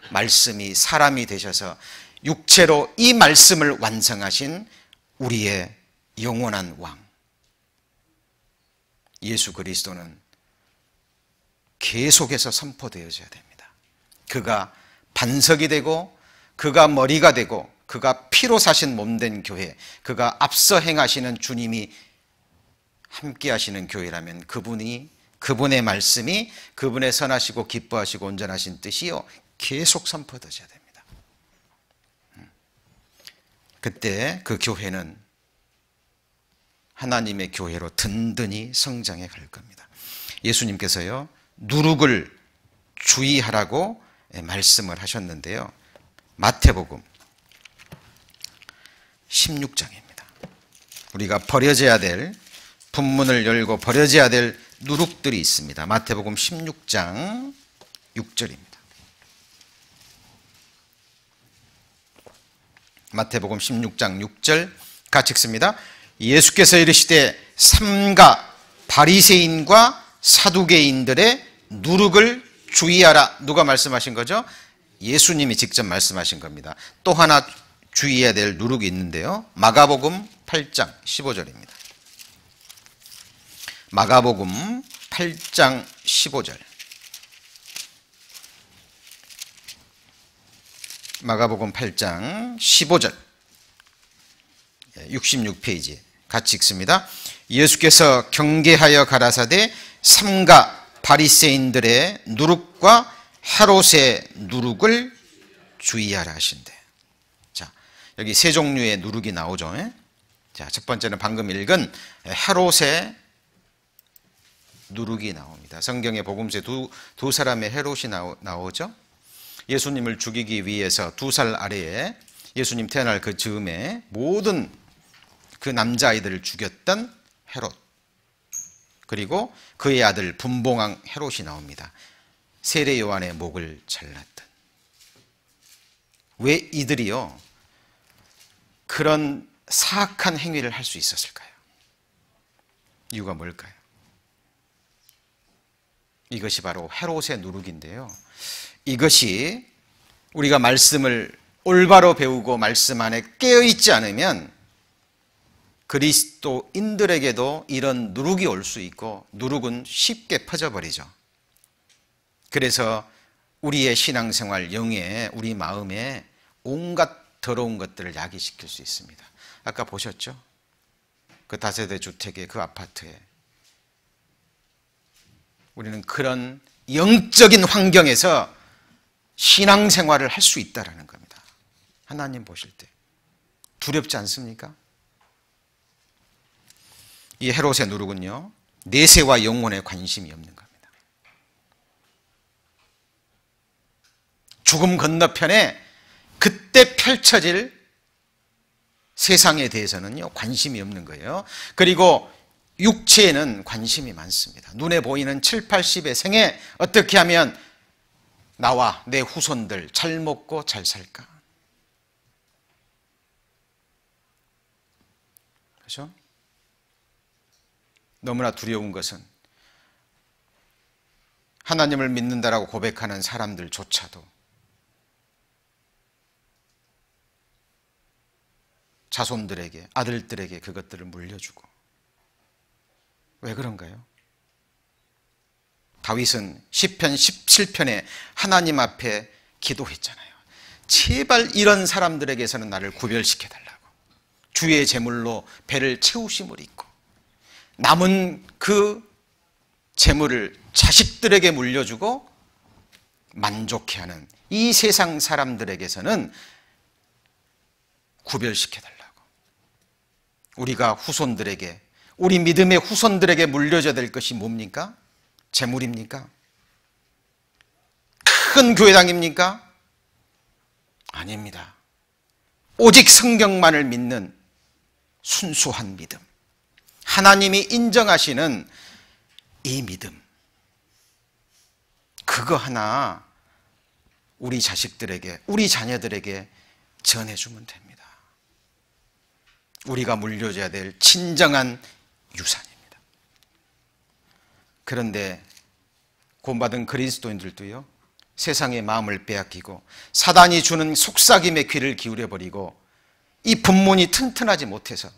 [SPEAKER 1] 말씀이 사람이 되셔서 육체로 이 말씀을 완성하신 우리의 영원한 왕 예수 그리스도는 계속해서 선포되어져야 됩니다. 그가 반석이 되고, 그가 머리가 되고, 그가 피로 사신 몸된 교회, 그가 앞서 행하시는 주님이 함께 하시는 교회라면 그분의 말씀이 그분의 선하시고 기뻐하시고 온전하신 뜻이요 계속 선포되어져야 됩니다. 그때 그 교회는 하나님의 교회로 든든히 성장해 갈 겁니다. 예수님께서요 누룩을 주의하라고 말씀을 하셨는데요, 마태복음 16장입니다. 우리가 버려져야 될, 분문을 열고 버려져야 될 누룩들이 있습니다. 마태복음 16장 6절입니다. 마태복음 16장 6절 같이 읽습니다. 예수께서 이르시되 삼가 바리새인과 사두개인들의 누룩을 주의하라. 누가 말씀하신 거죠? 예수님이 직접 말씀하신 겁니다. 또 하나 주의해야 될 누룩이 있는데요, 마가복음 8장 15절입니다. 마가복음 8장 15절. 마가복음 8장 15절 66페이지 같이 읽습니다. 예수께서 경계하여 가라사대 삼가 바리새인들의 누룩과 헤롯의 누룩을 주의하라 하신대. 자, 여기 세 종류의 누룩이 나오죠. 자, 첫 번째는 방금 읽은 헤롯의 누룩이 나옵니다. 성경의 복음서에 두 사람의 헤롯이 나오죠. 예수님을 죽이기 위해서 2살 아래에 예수님 태어날 그 즈음에 모든 그 남자아이들을 죽였던 헤롯, 그리고 그의 아들 분봉왕 헤롯이 나옵니다. 세례 요한의 목을 잘랐던. 왜 이들이요 그런 사악한 행위를 할 수 있었을까요? 이유가 뭘까요? 이것이 바로 헤롯의 누룩인데요, 이것이 우리가 말씀을 올바로 배우고 말씀 안에 깨어있지 않으면 그리스도인들에게도 이런 누룩이 올 수 있고, 누룩은 쉽게 퍼져버리죠. 그래서 우리의 신앙생활, 영에, 우리 마음에 온갖 더러운 것들을 야기시킬 수 있습니다. 아까 보셨죠? 그 다세대 주택의 그 아파트에 우리는 그런 영적인 환경에서 신앙생활을 할 수 있다는 겁니다. 하나님 보실 때 두렵지 않습니까? 이 헤롯의 누룩은요 내세와 영혼에 관심이 없는 겁니다. 죽음 건너편에 그때 펼쳐질 세상에 대해서는요 관심이 없는 거예요. 그리고 육체에는 관심이 많습니다. 눈에 보이는 7, 80의 생에 어떻게 하면 나와 내 후손들 잘 먹고 잘 살까? 그렇죠? 너무나 두려운 것은 하나님을 믿는다라고 고백하는 사람들조차도 자손들에게, 아들들에게 그것들을 물려주고. 왜 그런가요? 다윗은 시편 17편에 하나님 앞에 기도했잖아요. 제발 이런 사람들에게서는 나를 구별시켜달라고. 주의 제물로 배를 채우심을 잊고 남은 그 재물을 자식들에게 물려주고 만족해하는 이 세상 사람들에게서는 구별시켜달라고. 우리가 후손들에게, 우리 믿음의 후손들에게 물려줘야 될 것이 뭡니까? 재물입니까? 큰 교회당입니까? 아닙니다. 오직 성경만을 믿는 순수한 믿음, 하나님이 인정하시는 이 믿음, 그거 하나 우리 자식들에게, 우리 자녀들에게 전해주면 됩니다. 우리가 물려줘야 될 진정한 유산입니다. 그런데 구원받은 그리스도인들도요, 세상의 마음을 빼앗기고 사단이 주는 속삭임의 귀를 기울여버리고 이 분문이 튼튼하지 못해서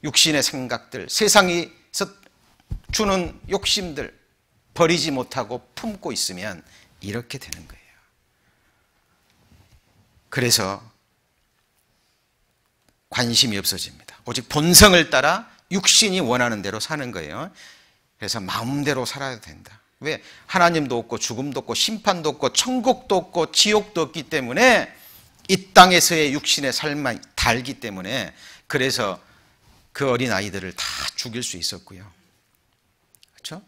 [SPEAKER 1] 육신의 생각들, 세상에서 주는 욕심들 버리지 못하고 품고 있으면 이렇게 되는 거예요. 그래서 관심이 없어집니다. 오직 본성을 따라 육신이 원하는 대로 사는 거예요. 그래서 마음대로 살아야 된다. 왜? 하나님도 없고 죽음도 없고 심판도 없고 천국도 없고 지옥도 없기 때문에 이 땅에서의 육신의 삶만 달기 때문에, 그래서 그 어린 아이들을 다 죽일 수 있었고요. 그렇죠?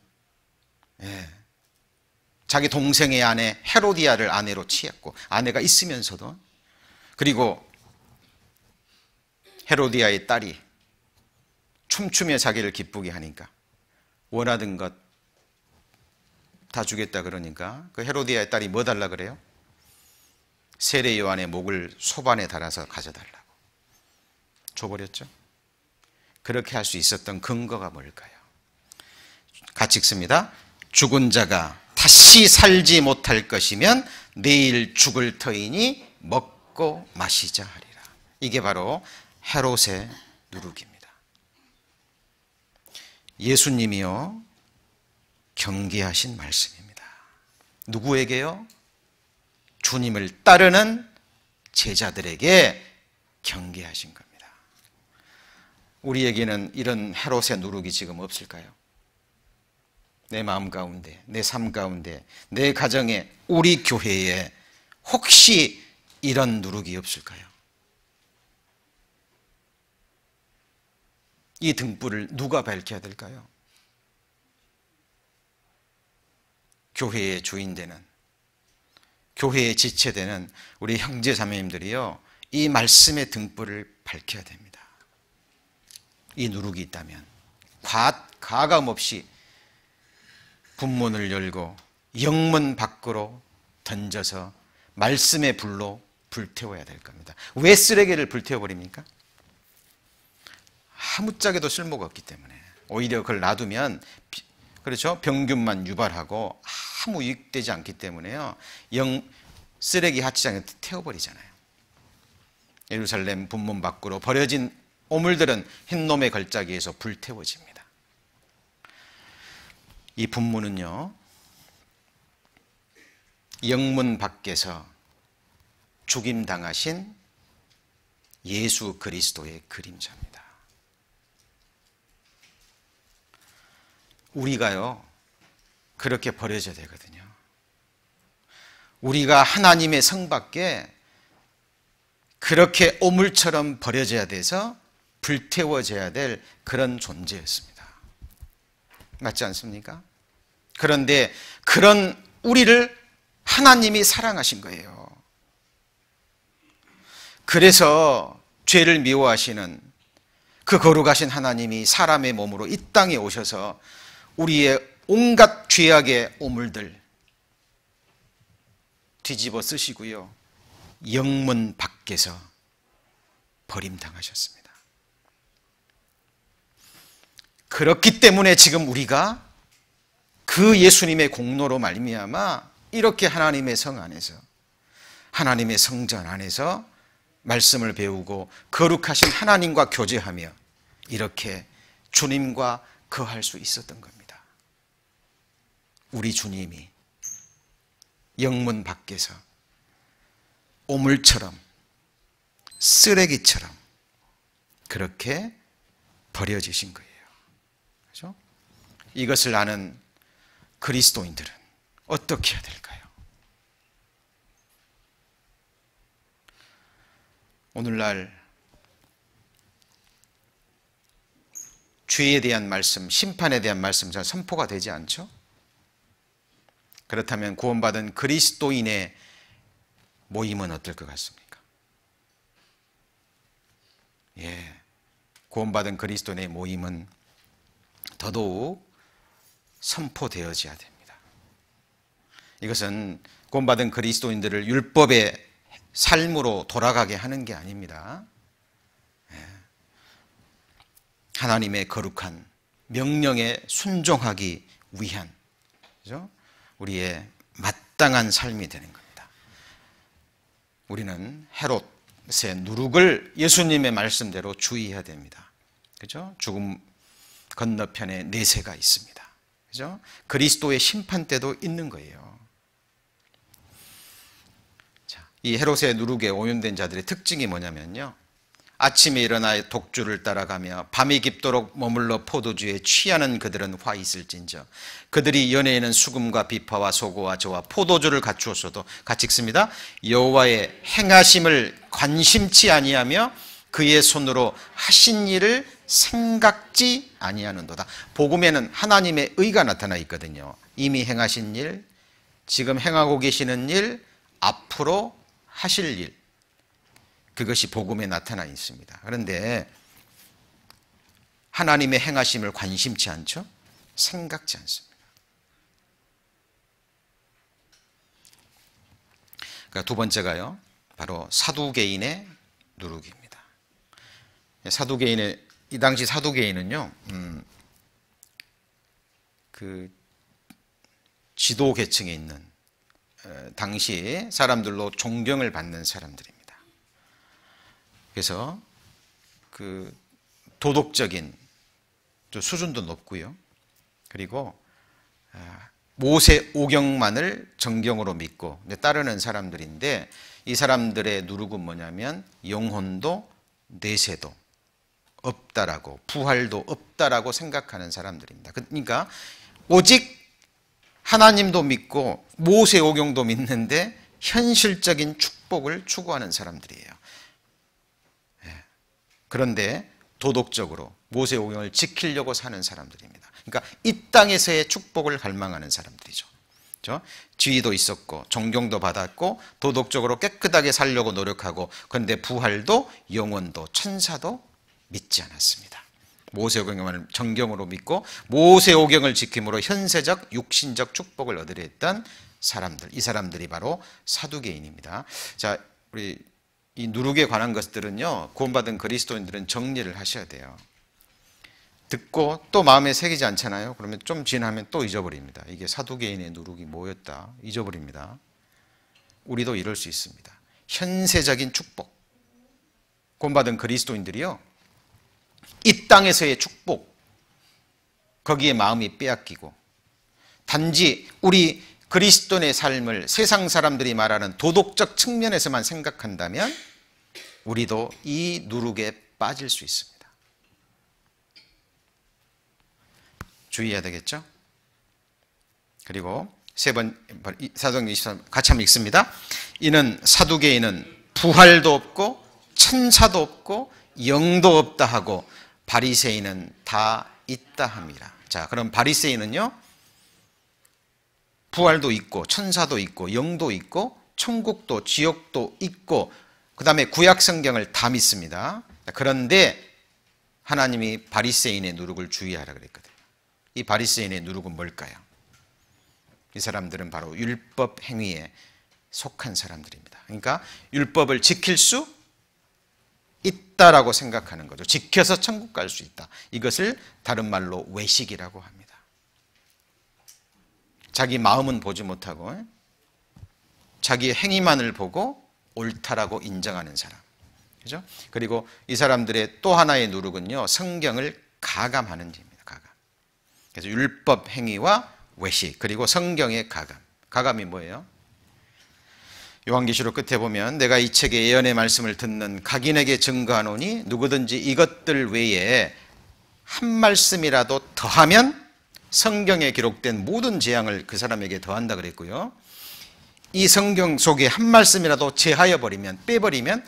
[SPEAKER 1] 예. 자기 동생의 아내 헤로디아를 아내로 취했고, 아내가 있으면서도. 그리고 헤로디아의 딸이 춤추며 자기를 기쁘게 하니까 원하던 것 다 주겠다 그러니까 그 헤로디아의 딸이 뭐 달라 그래요? 세례 요한의 목을 소반에 달아서 가져달라고 줘버렸죠. 그렇게 할 수 있었던 근거가 뭘까요? 같이 읽습니다. 죽은 자가 다시 살지 못할 것이면 내일 죽을 터이니 먹고 마시자 하리라. 이게 바로 헤롯의 누룩입니다. 예수님이요, 경계하신 말씀입니다. 누구에게요? 주님을 따르는 제자들에게 경계하신 겁니다. 우리에게는 이런 헤롯의 누룩이 지금 없을까요? 내 마음 가운데, 내 삶 가운데, 내 가정에, 우리 교회에 혹시 이런 누룩이 없을까요? 이 등불을 누가 밝혀야 될까요? 교회의 주인 되는, 교회의 지체되는 우리 형제 자매님들이요, 이 말씀의 등불을 밝혀야 됩니다. 이 누룩이 있다면 가감 없이 분문을 열고 영문 밖으로 던져서 말씀의 불로 불태워야 될 겁니다. 왜 쓰레기를 불태워버립니까? 아무짝에도 쓸모가 없기 때문에. 오히려 그걸 놔두면, 그렇죠, 병균만 유발하고 아무 유익되지 않기 때문에요, 쓰레기 하치장에 태워버리잖아요. 예루살렘 분문 밖으로 버려진 오물들은 흰놈의 걸작이에서 불태워집니다. 이 분문은요, 영문 밖에서 죽임당하신 예수 그리스도의 그림자입니다. 우리가요, 그렇게 버려져야 되거든요. 우리가 하나님의 성 밖에 그렇게 오물처럼 버려져야 돼서 불태워져야 될 그런 존재였습니다. 맞지 않습니까? 그런데 그런 우리를 하나님이 사랑하신 거예요. 그래서 죄를 미워하시는 그 거룩하신 하나님이 사람의 몸으로 이 땅에 오셔서 우리의 온갖 죄악의 오물들 뒤집어 쓰시고요, 영문 밖에서 버림당하셨습니다. 그렇기 때문에 지금 우리가 그 예수님의 공로로 말미암아 이렇게 하나님의 성 안에서, 하나님의 성전 안에서 말씀을 배우고 거룩하신 하나님과 교제하며 이렇게 주님과 거할 수 있었던 겁니다. 우리 주님이 영문 밖에서 오물처럼, 쓰레기처럼 그렇게 버려지신 거예요. 그렇죠? 이것을 아는 그리스도인들은 어떻게 해야 될까요? 오늘날 죄에 대한 말씀, 심판에 대한 말씀 잘 선포가 되지 않죠? 그렇다면 구원받은 그리스도인의 모임은 어떨 것 같습니까? 예, 구원받은 그리스도인의 모임은 더더욱 선포되어져야 됩니다. 이것은 구원받은 그리스도인들을 율법의 삶으로 돌아가게 하는 게 아닙니다. 하나님의 거룩한 명령에 순종하기 위한, 그죠? 우리의 마땅한 삶이 되는 겁니다. 우리는 헤롯의 누룩을 예수님의 말씀대로 주의해야 됩니다. 그죠? 죽음 건너편에 내세가 있습니다. 그죠? 그리스도의 심판대도 있는 거예요. 자, 이 헤롯의 누룩에 오염된 자들의 특징이 뭐냐면요, 아침에 일어나 독주를 따라가며 밤이 깊도록 머물러 포도주에 취하는 그들은 화 있을진저 그들이 연애에는 수금과 비파와 소고와 저와 포도주를 갖추었어도, 같이 읽습니다. 여호와의 행하심을 관심치 아니하며 그의 손으로 하신 일을 생각지 아니하는도다. 복음에는 하나님의 의가 나타나 있거든요. 이미 행하신 일, 지금 행하고 계시는 일, 앞으로 하실 일, 그것이 복음에 나타나 있습니다. 그런데 하나님의 행하심을 관심치 않죠? 생각지 않습니다. 그러니까 두 번째가요, 바로 사두개인의 누룩입니다. 사두개인의, 이 당시 사두개인은요, 그 지도 계층에 있는 당시 사람들로 존경을 받는 사람들입니다. 그래서 그 도덕적인 수준도 높고요. 그리고 모세 오경만을 정경으로 믿고 따르는 사람들인데, 이 사람들의 누룩은 뭐냐면 영혼도 내세도 없다라고, 부활도 없다라고 생각하는 사람들입니다. 그러니까 오직 하나님도 믿고 모세 오경도 믿는데 현실적인 축복을 추구하는 사람들이에요. 그런데 도덕적으로 모세 오경을 지키려고 사는 사람들입니다. 그러니까 이 땅에서의 축복을 갈망하는 사람들이죠. 그렇죠? 지위도 있었고 존경도 받았고 도덕적으로 깨끗하게 살려고 노력하고, 그런데 부활도 영원도 천사도 믿지 않았습니다. 모세 오경을 정경으로 믿고 모세 오경을 지킴으로 현세적 육신적 축복을 얻으려 했던 사람들, 이 사람들이 바로 사두개인입니다. 자, 우리 이 누룩에 관한 것들은요, 구원받은 그리스도인들은 정리를 하셔야 돼요. 듣고 또 마음에 새기지 않잖아요. 그러면 좀 지나면 또 잊어버립니다. 이게 사두개인의 누룩이 뭐였다, 잊어버립니다. 우리도 이럴 수 있습니다. 현세적인 축복, 구원받은 그리스도인들이요, 이 땅에서의 축복, 거기에 마음이 빼앗기고 단지 우리 그리스도인의 삶을 세상 사람들이 말하는 도덕적 측면에서만 생각한다면 우리도 이 누룩에 빠질 수 있습니다. 주의해야 되겠죠? 그리고 세 번, 사도행전 23 같이 한번 읽습니다. 이는 사두개인은 부활도 없고 천사도 없고 영도 없다 하고 바리새인은 다 있다 함이라. 자, 그럼 바리새인은요, 부활도 있고 천사도 있고 영도 있고 천국도 지옥도 있고 그 다음에 구약 성경을 다 믿습니다. 그런데 하나님이 바리새인의 누룩을 주의하라 그랬거든요. 이 바리새인의 누룩은 뭘까요? 이 사람들은 바로 율법 행위에 속한 사람들입니다. 그러니까 율법을 지킬 수 있다라고 생각하는 거죠. 지켜서 천국 갈 수 있다. 이것을 다른 말로 외식이라고 합니다. 자기 마음은 보지 못하고 자기 행위만을 보고 옳다라고 인정하는 사람, 그죠? 그리고 이 사람들의 또 하나의 누룩은요, 성경을 가감하는 죄입니다. 가감. 그래서 율법 행위와 외식, 그리고 성경의 가감. 가감이 뭐예요? 요한계시록 끝에 보면 내가 이 책의 예언의 말씀을 듣는 각인에게 증거하노니 누구든지 이것들 외에 한 말씀이라도 더하면 성경에 기록된 모든 재앙을 그 사람에게 더한다 그랬고요. 이 성경 속에 한 말씀이라도 제하여 버리면, 빼버리면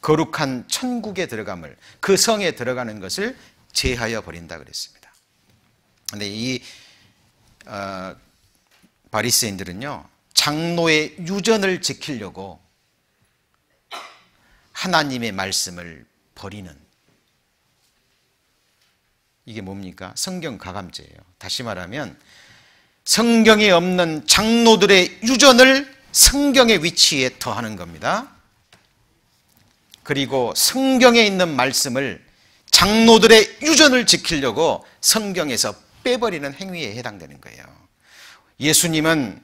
[SPEAKER 1] 거룩한 천국에 들어감을, 그 성에 들어가는 것을 제하여 버린다 그랬습니다. 근데 이 바리새인들은요, 장로의 유전을 지키려고 하나님의 말씀을 버리는, 이게 뭡니까? 성경 가감죄예요. 다시 말하면 성경에 없는 장로들의 유전을 성경의 위치에 더하는 겁니다. 그리고 성경에 있는 말씀을 장로들의 유전을 지키려고 성경에서 빼버리는 행위에 해당되는 거예요. 예수님은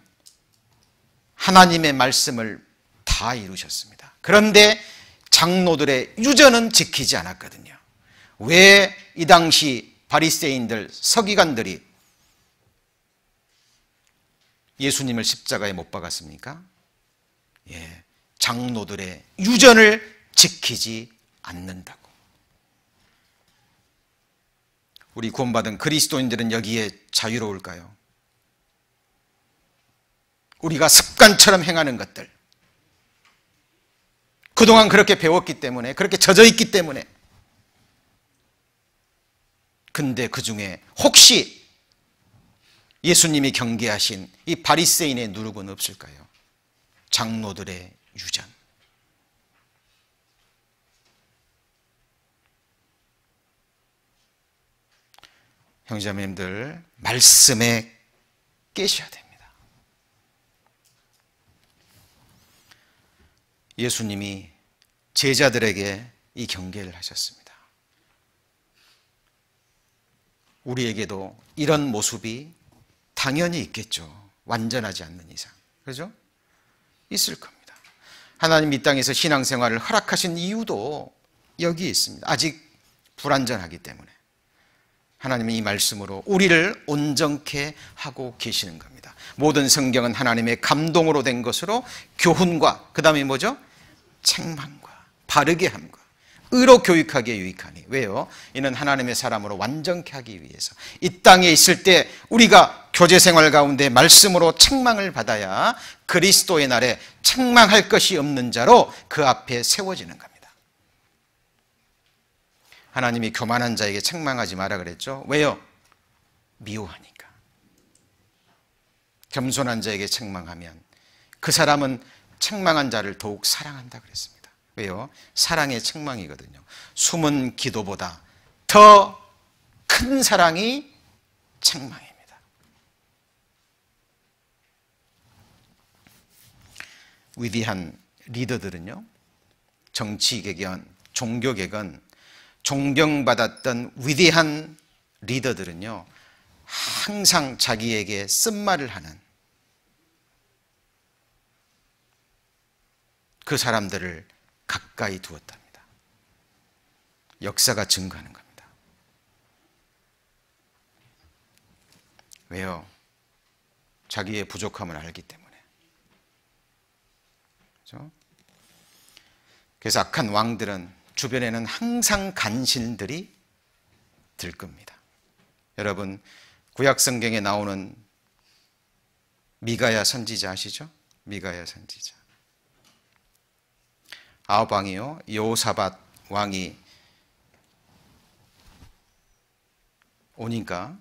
[SPEAKER 1] 하나님의 말씀을 다 이루셨습니다. 그런데 장로들의 유전은 지키지 않았거든요. 왜 이 당시 바리새인들, 서기관들이 예수님을 십자가에 못 박았습니까? 장로들의 유전을 지키지 않는다고. 우리 구원받은 그리스도인들은 여기에 자유로울까요? 우리가 습관처럼 행하는 것들, 그동안 그렇게 배웠기 때문에, 그렇게 젖어 있기 때문에. 근데 그 중에 혹시 예수님이 경계하신 이 바리새인의 누룩은 없을까요? 장로들의 유전. 형제자매님들, 말씀에 깨셔야 됩니다. 예수님이 제자들에게 이 경계를 하셨습니다. 우리에게도 이런 모습이 당연히 있겠죠. 완전하지 않는 이상. 그죠? 있을 겁니다. 하나님 이 땅에서 신앙생활을 허락하신 이유도 여기에 있습니다. 아직 불완전하기 때문에. 하나님은 이 말씀으로 우리를 온전케 하고 계시는 겁니다. 모든 성경은 하나님의 감동으로 된 것으로 교훈과, 그 다음에 뭐죠? 책망과 바르게 함과 의로 교육하기에 유익하니. 왜요? 이는 하나님의 사람으로 완전케 하기 위해서. 이 땅에 있을 때 우리가 교제생활 가운데 말씀으로 책망을 받아야 그리스도의 날에 책망할 것이 없는 자로 그 앞에 세워지는 겁니다. 하나님이 교만한 자에게 책망하지 마라 그랬죠. 왜요? 미워하니까. 겸손한 자에게 책망하면 그 사람은 책망한 자를 더욱 사랑한다 그랬습니다. 왜요? 사랑의 책망이거든요. 숨은 기도보다 더 큰 사랑이 책망입니다. 위대한 리더들은요, 정치개건, 종교개건, 존경받았던 위대한 리더들은요, 항상 자기에게 쓴말을 하는 그 사람들을 가까이 두었답니다. 역사가 증거하는 겁니다. 왜요? 자기의 부족함을 알기 때문에. 그렇죠? 그래서 악한 왕들은 주변에는 항상 간신들이 들 겁니다. 여러분, 구약 성경에 나오는 미가야 선지자 아시죠? 미가야 선지자. 아합 왕이요, 여호사밧 왕이 오니까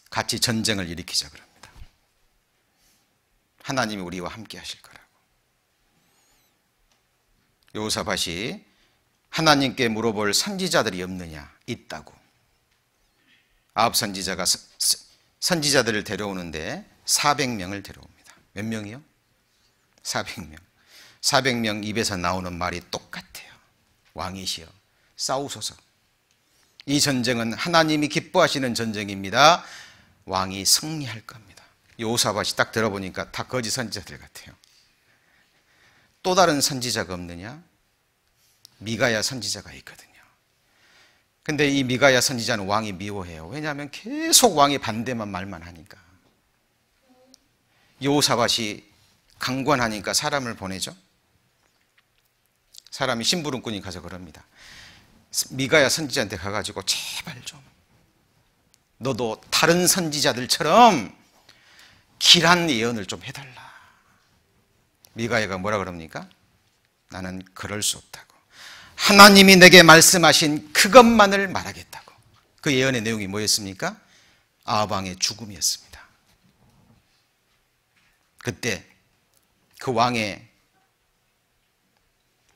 [SPEAKER 1] 같이 전쟁을 일으키자 그럽니다. 하나님이 우리와 함께 하실 거라고. 여호사밧이 하나님께 물어볼 선지자들이 없느냐? 있다고. 아합 선지자가 선지자들을 데려오는데 400명을 데려옵니다. 몇 명이요? 400명. 400명 입에서 나오는 말이 똑같아요. 왕이시여, 싸우소서. 이 전쟁은 하나님이 기뻐하시는 전쟁입니다. 왕이 승리할 겁니다. 여호사밧이 딱 들어보니까 다 거짓 선지자들 같아요. 또 다른 선지자가 없느냐? 미가야 선지자가 있거든요. 근데 이 미가야 선지자는 왕이 미워해요. 왜냐하면 계속 왕의 반대만 말만 하니까. 여호사밧이 강권하니까 사람을 보내죠. 사람이 심부름꾼이 가서 그럽니다. 미가야 선지자한테 가가지고 제발 좀 너도 다른 선지자들처럼 길한 예언을 좀 해달라. 미가야가 뭐라 그럽니까? 나는 그럴 수 없다고. 하나님이 내게 말씀하신 그것만을 말하겠다고. 그 예언의 내용이 뭐였습니까? 아합 왕의 죽음이었습니다. 그때 그 왕의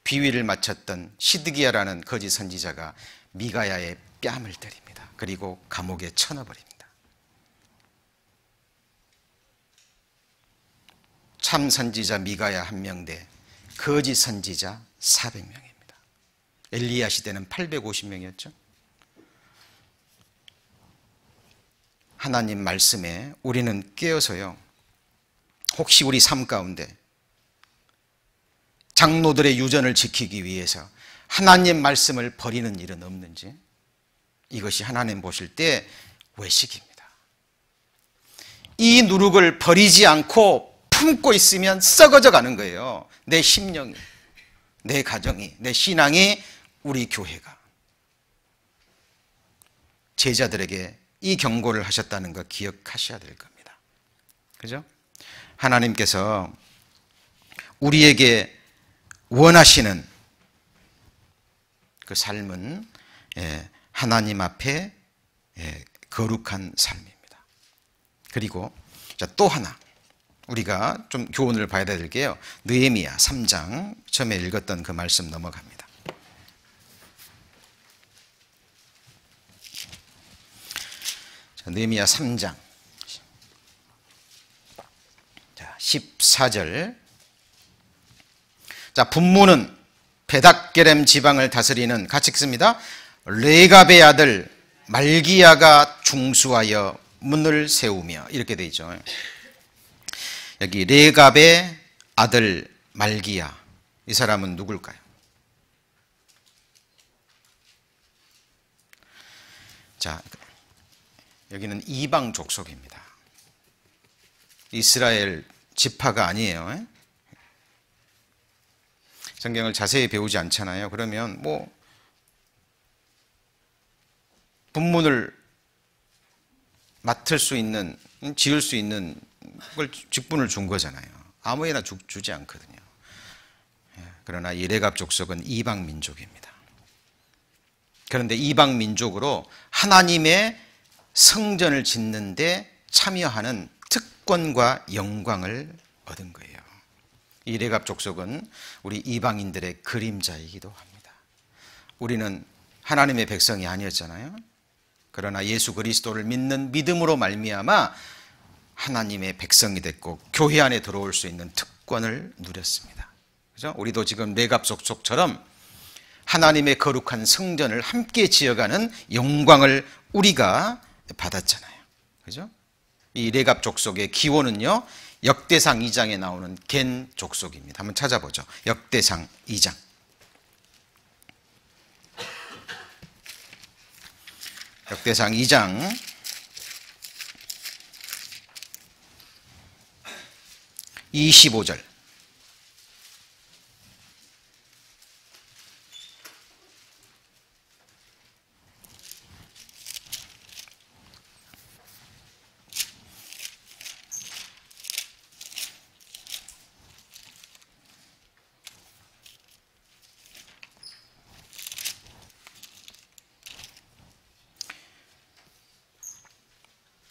[SPEAKER 1] 비위를 맞췄던 시드기야라는 거짓 선지자가 미가야의 뺨을 때립니다. 그리고 감옥에 쳐넣어버립니다. 참 선지자 미가야 1명 대 거짓 선지자 400명입니다. 엘리야 시대는 850명이었죠. 하나님 말씀에 우리는 깨어서요, 혹시 우리 삶 가운데 장로들의 유전을 지키기 위해서 하나님 말씀을 버리는 일은 없는지, 이것이 하나님 보실 때 외식입니다. 이 누룩을 버리지 않고 품고 있으면 썩어져 가는 거예요. 내 심령이, 내 가정이, 내 신앙이, 우리 교회가. 제자들에게 이 경고를 하셨다는 거 기억하셔야 될 겁니다. 그죠? 하나님께서 우리에게 원하시는 그 삶은 하나님 앞에 거룩한 삶입니다. 그리고 또 하나 우리가 좀 교훈을 봐야 될 게요, 느헤미야 3장 처음에 읽었던 그 말씀 넘어갑니다. 느헤미야 3장 14절. 자, 분모는 베닥게렘 지방을 다스리는, 같이 읽습니다. 레갑의 아들 말기야가 중수하여 문을 세우며, 이렇게 되어 있죠. 여기 레갑의 아들 말기야, 이 사람은 누굴까요? 자, 여기는 이방 족속입니다. 이스라엘 지파가 아니에요. 성경을 자세히 배우지 않잖아요. 그러면 뭐 분문을 맡을 수 있는, 지을 수 있는 걸 직분을 준 거잖아요. 아무에나 주지 않거든요. 그러나 이 레갑 족속은 이방 민족입니다. 그런데 이방 민족으로 하나님의 성전을 짓는데 참여하는 특권과 영광을 얻은 거예요. 이 레갑 족속은 우리 이방인들의 그림자이기도 합니다. 우리는 하나님의 백성이 아니었잖아요. 그러나 예수 그리스도를 믿는 믿음으로 말미암아 하나님의 백성이 됐고 교회 안에 들어올 수 있는 특권을 누렸습니다. 그죠? 우리도 지금 레갑 족속처럼 하나님의 거룩한 성전을 함께 지어가는 영광을 우리가 받았잖아요. 그죠? 이 레갑 족속의 기원은요, 역대상 2장에 나오는 겐 족속입니다. 한번 찾아보죠. 역대상 2장. 역대상 2장 25절.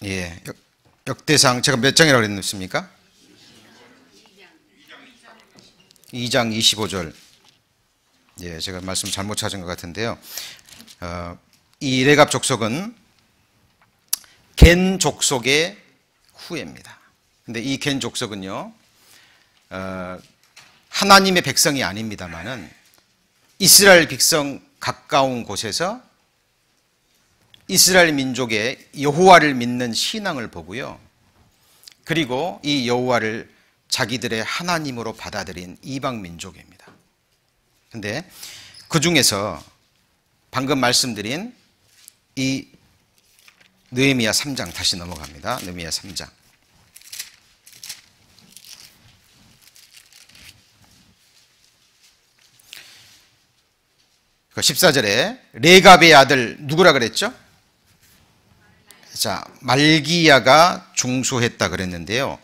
[SPEAKER 1] 예, 역대상 제가 몇 장이라고 그랬습니까? 2장 25절. 예, 제가 말씀 잘못 찾은 것 같은데요. 이 레갑 족속은 겐 족속의 후예입니다. 근데 이 겐 족속은요, 하나님의 백성이 아닙니다만은 이스라엘 백성 가까운 곳에서 이스라엘 민족의 여호와를 믿는 신앙을 보고요, 그리고 이 여호와를 자기들의 하나님으로 받아들인 이방 민족입니다. 근데 그 중에서 방금 말씀드린 이 느헤미야 3장 다시 넘어갑니다. 느헤미야 3장. 그 14절에 레갑의 아들 누구라 그랬죠? 자, 말기야가 중수했다 그랬는데요.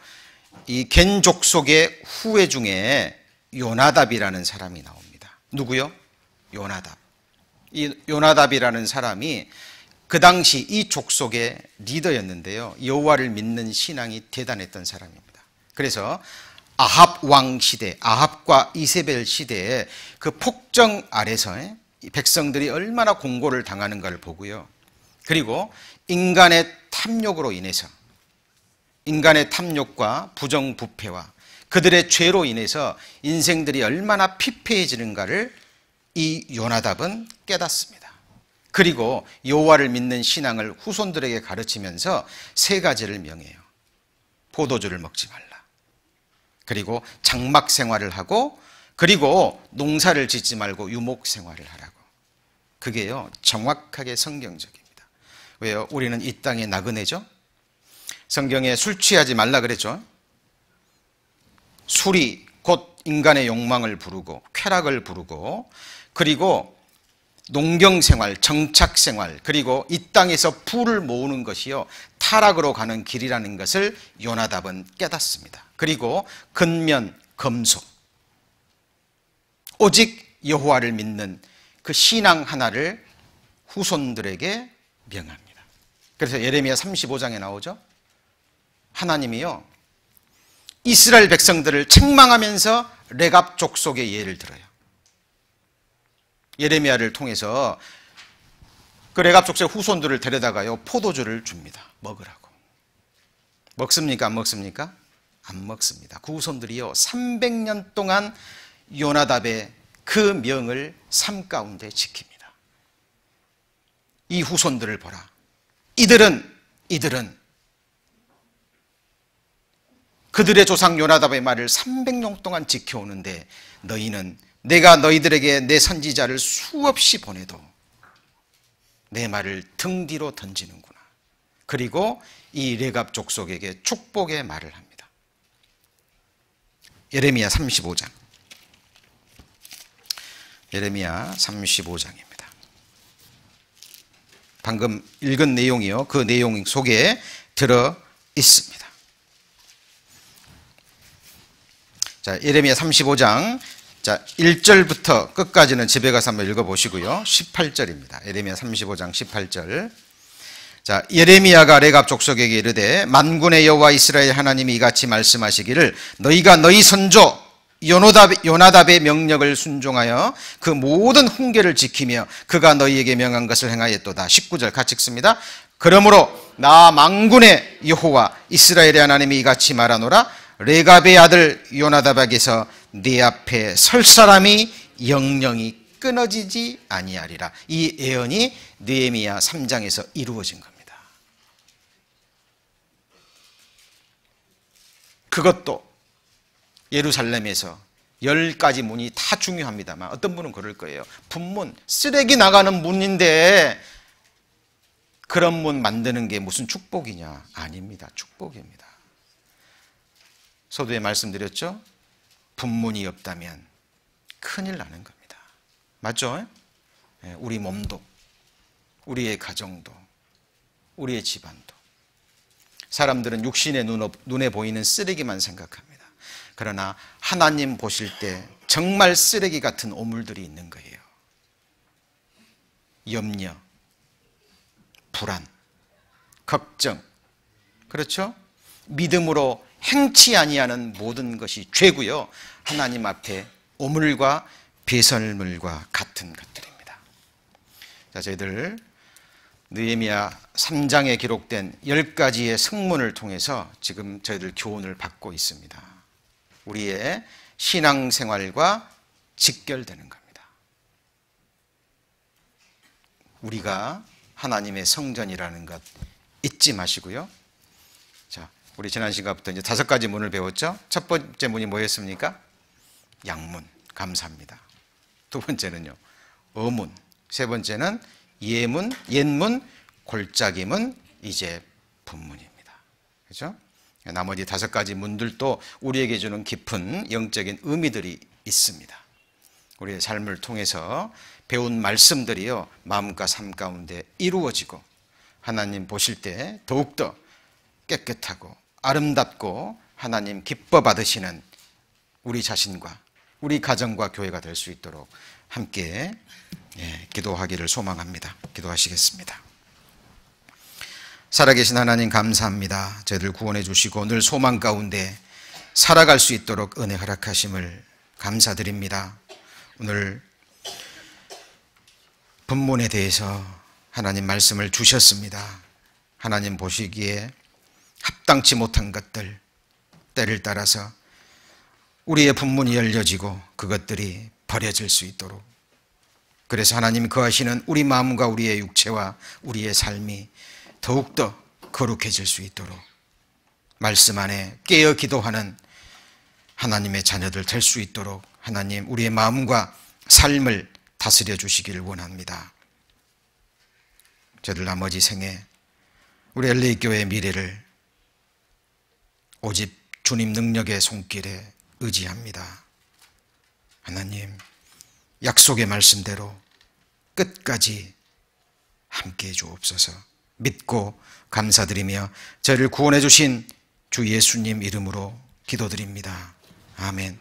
[SPEAKER 1] 이 겐 족속의 후예 중에 요나답이라는 사람이 나옵니다. 누구요? 요나답. 이 요나답이라는 사람이 그 당시 이 족속의 리더였는데요. 여호와를 믿는 신앙이 대단했던 사람입니다. 그래서 아합 왕 시대, 아합과 이세벨 시대에 그 폭정 아래서 백성들이 얼마나 공고를 당하는가를 보고요. 그리고 인간의 탐욕으로 인해서, 인간의 탐욕과 부정부패와 그들의 죄로 인해서 인생들이 얼마나 피폐해지는가를 이 요나답은 깨닫습니다. 그리고 여호와를 믿는 신앙을 후손들에게 가르치면서 세 가지를 명해요. 포도주를 먹지 말라. 그리고 장막 생활을 하고, 그리고 농사를 짓지 말고 유목 생활을 하라고. 그게요, 정확하게 성경적입니다. 왜요? 우리는 이 땅의 나그네죠. 성경에 술 취하지 말라 그랬죠. 술이 곧 인간의 욕망을 부르고 쾌락을 부르고, 그리고 농경생활, 정착생활, 그리고 이 땅에서 부를 모으는 것이요 타락으로 가는 길이라는 것을 요나답은 깨닫습니다. 그리고 근면, 검소, 오직 여호와를 믿는 그 신앙 하나를 후손들에게 명합니다. 그래서 예레미야 35장에 나오죠. 하나님이요 이스라엘 백성들을 책망하면서 레갑 족속의 예를 들어요. 예레미야를 통해서 그 레갑 족속 후손들을 데려다가요 포도주를 줍니다. 먹으라고. 먹습니까? 안 먹습니까? 안 먹습니다. 그 후손들이요 300년 동안 요나답의 그 명을 삶 가운데 지킵니다. 이 후손들을 보라. 이들은 그들의 조상 요나답의 말을 300년 동안 지켜오는데, 너희는 내가 너희들에게 내 선지자를 수없이 보내도 내 말을 등 뒤로 던지는구나. 그리고 이 레갑 족속에게 축복의 말을 합니다. 예레미야 35장. 예레미야 35장입니다. 방금 읽은 내용이요, 그 내용 속에 들어 있습니다. 자, 예레미야 35장. 자, 1절부터 끝까지는 집에 가서 한번 읽어보시고요. 18절입니다. 예레미야 35장 18절. 자, 예레미야가 레갑 족속에게 이르되 만군의 여호와 이스라엘 하나님이 이같이 말씀하시기를 너희가 너희 선조 요나답의 명령을 순종하여 그 모든 훈계를 지키며 그가 너희에게 명한 것을 행하였도다. 19절 같이 읽습니다. 그러므로 나 만군의 여호와 이스라엘의 하나님이 이같이 말하노라. 레갑의 아들 요나답에게서 네 앞에 설 사람이 영영이 끊어지지 아니하리라. 이 예언이 느헤미야 3장에서 이루어진 겁니다. 그것도 예루살렘에서 10가지 문이 다 중요합니다만 어떤 분은 그럴 거예요. 분문, 쓰레기 나가는 문인데 그런 문 만드는 게 무슨 축복이냐? 아닙니다. 축복입니다. 서두에 말씀드렸죠? 분문이 없다면 큰일 나는 겁니다. 맞죠? 우리 몸도, 우리의 가정도, 우리의 집안도. 사람들은 육신의 눈에 보이는 쓰레기만 생각합니다. 그러나 하나님 보실 때 정말 쓰레기 같은 오물들이 있는 거예요. 염려, 불안, 걱정, 그렇죠? 믿음으로 행치 아니하는 모든 것이 죄고요, 하나님 앞에 오물과 배설물과 같은 것들입니다. 자, 저희들 느헤미야 3장에 기록된 10가지의 성문을 통해서 지금 저희들 교훈을 받고 있습니다. 우리의 신앙생활과 직결되는 겁니다. 우리가 하나님의 성전이라는 것 잊지 마시고요. 자, 우리 지난 시간부터 이제 5가지 문을 배웠죠. 첫 번째 문이 뭐였습니까? 양문, 감사합니다. 두 번째는요, 어문. 세 번째는 예문, 옛문, 골짜기문, 이제 분문입니다. 그렇죠? 나머지 5가지 문들도 우리에게 주는 깊은 영적인 의미들이 있습니다. 우리의 삶을 통해서 배운 말씀들이요, 마음과 삶 가운데 이루어지고 하나님 보실 때 더욱더 깨끗하고 아름답고 하나님 기뻐 받으시는 우리 자신과 우리 가정과 교회가 될 수 있도록 함께 기도하기를 소망합니다. 기도하시겠습니다. 살아계신 하나님 감사합니다. 저희들 구원해 주시고 늘 소망 가운데 살아갈 수 있도록 은혜 허락하심을 감사드립니다. 오늘 분문에 대해서 하나님 말씀을 주셨습니다. 하나님 보시기에 합당치 못한 것들, 때를 따라서 우리의 분문이 열려지고 그것들이 버려질 수 있도록, 그래서 하나님 거하시는 우리 마음과 우리의 육체와 우리의 삶이 더욱더 거룩해질 수 있도록 말씀 안에 깨어 기도하는 하나님의 자녀들 될 수 있도록 하나님 우리의 마음과 삶을 다스려 주시기를 원합니다. 저들 나머지 생에 우리 LA 교회의 미래를 오직 주님 능력의 손길에 의지합니다. 하나님 약속의 말씀대로 끝까지 함께해 주옵소서. 믿고 감사드리며 저를 구원해 주신 주 예수님 이름으로 기도드립니다. 아멘.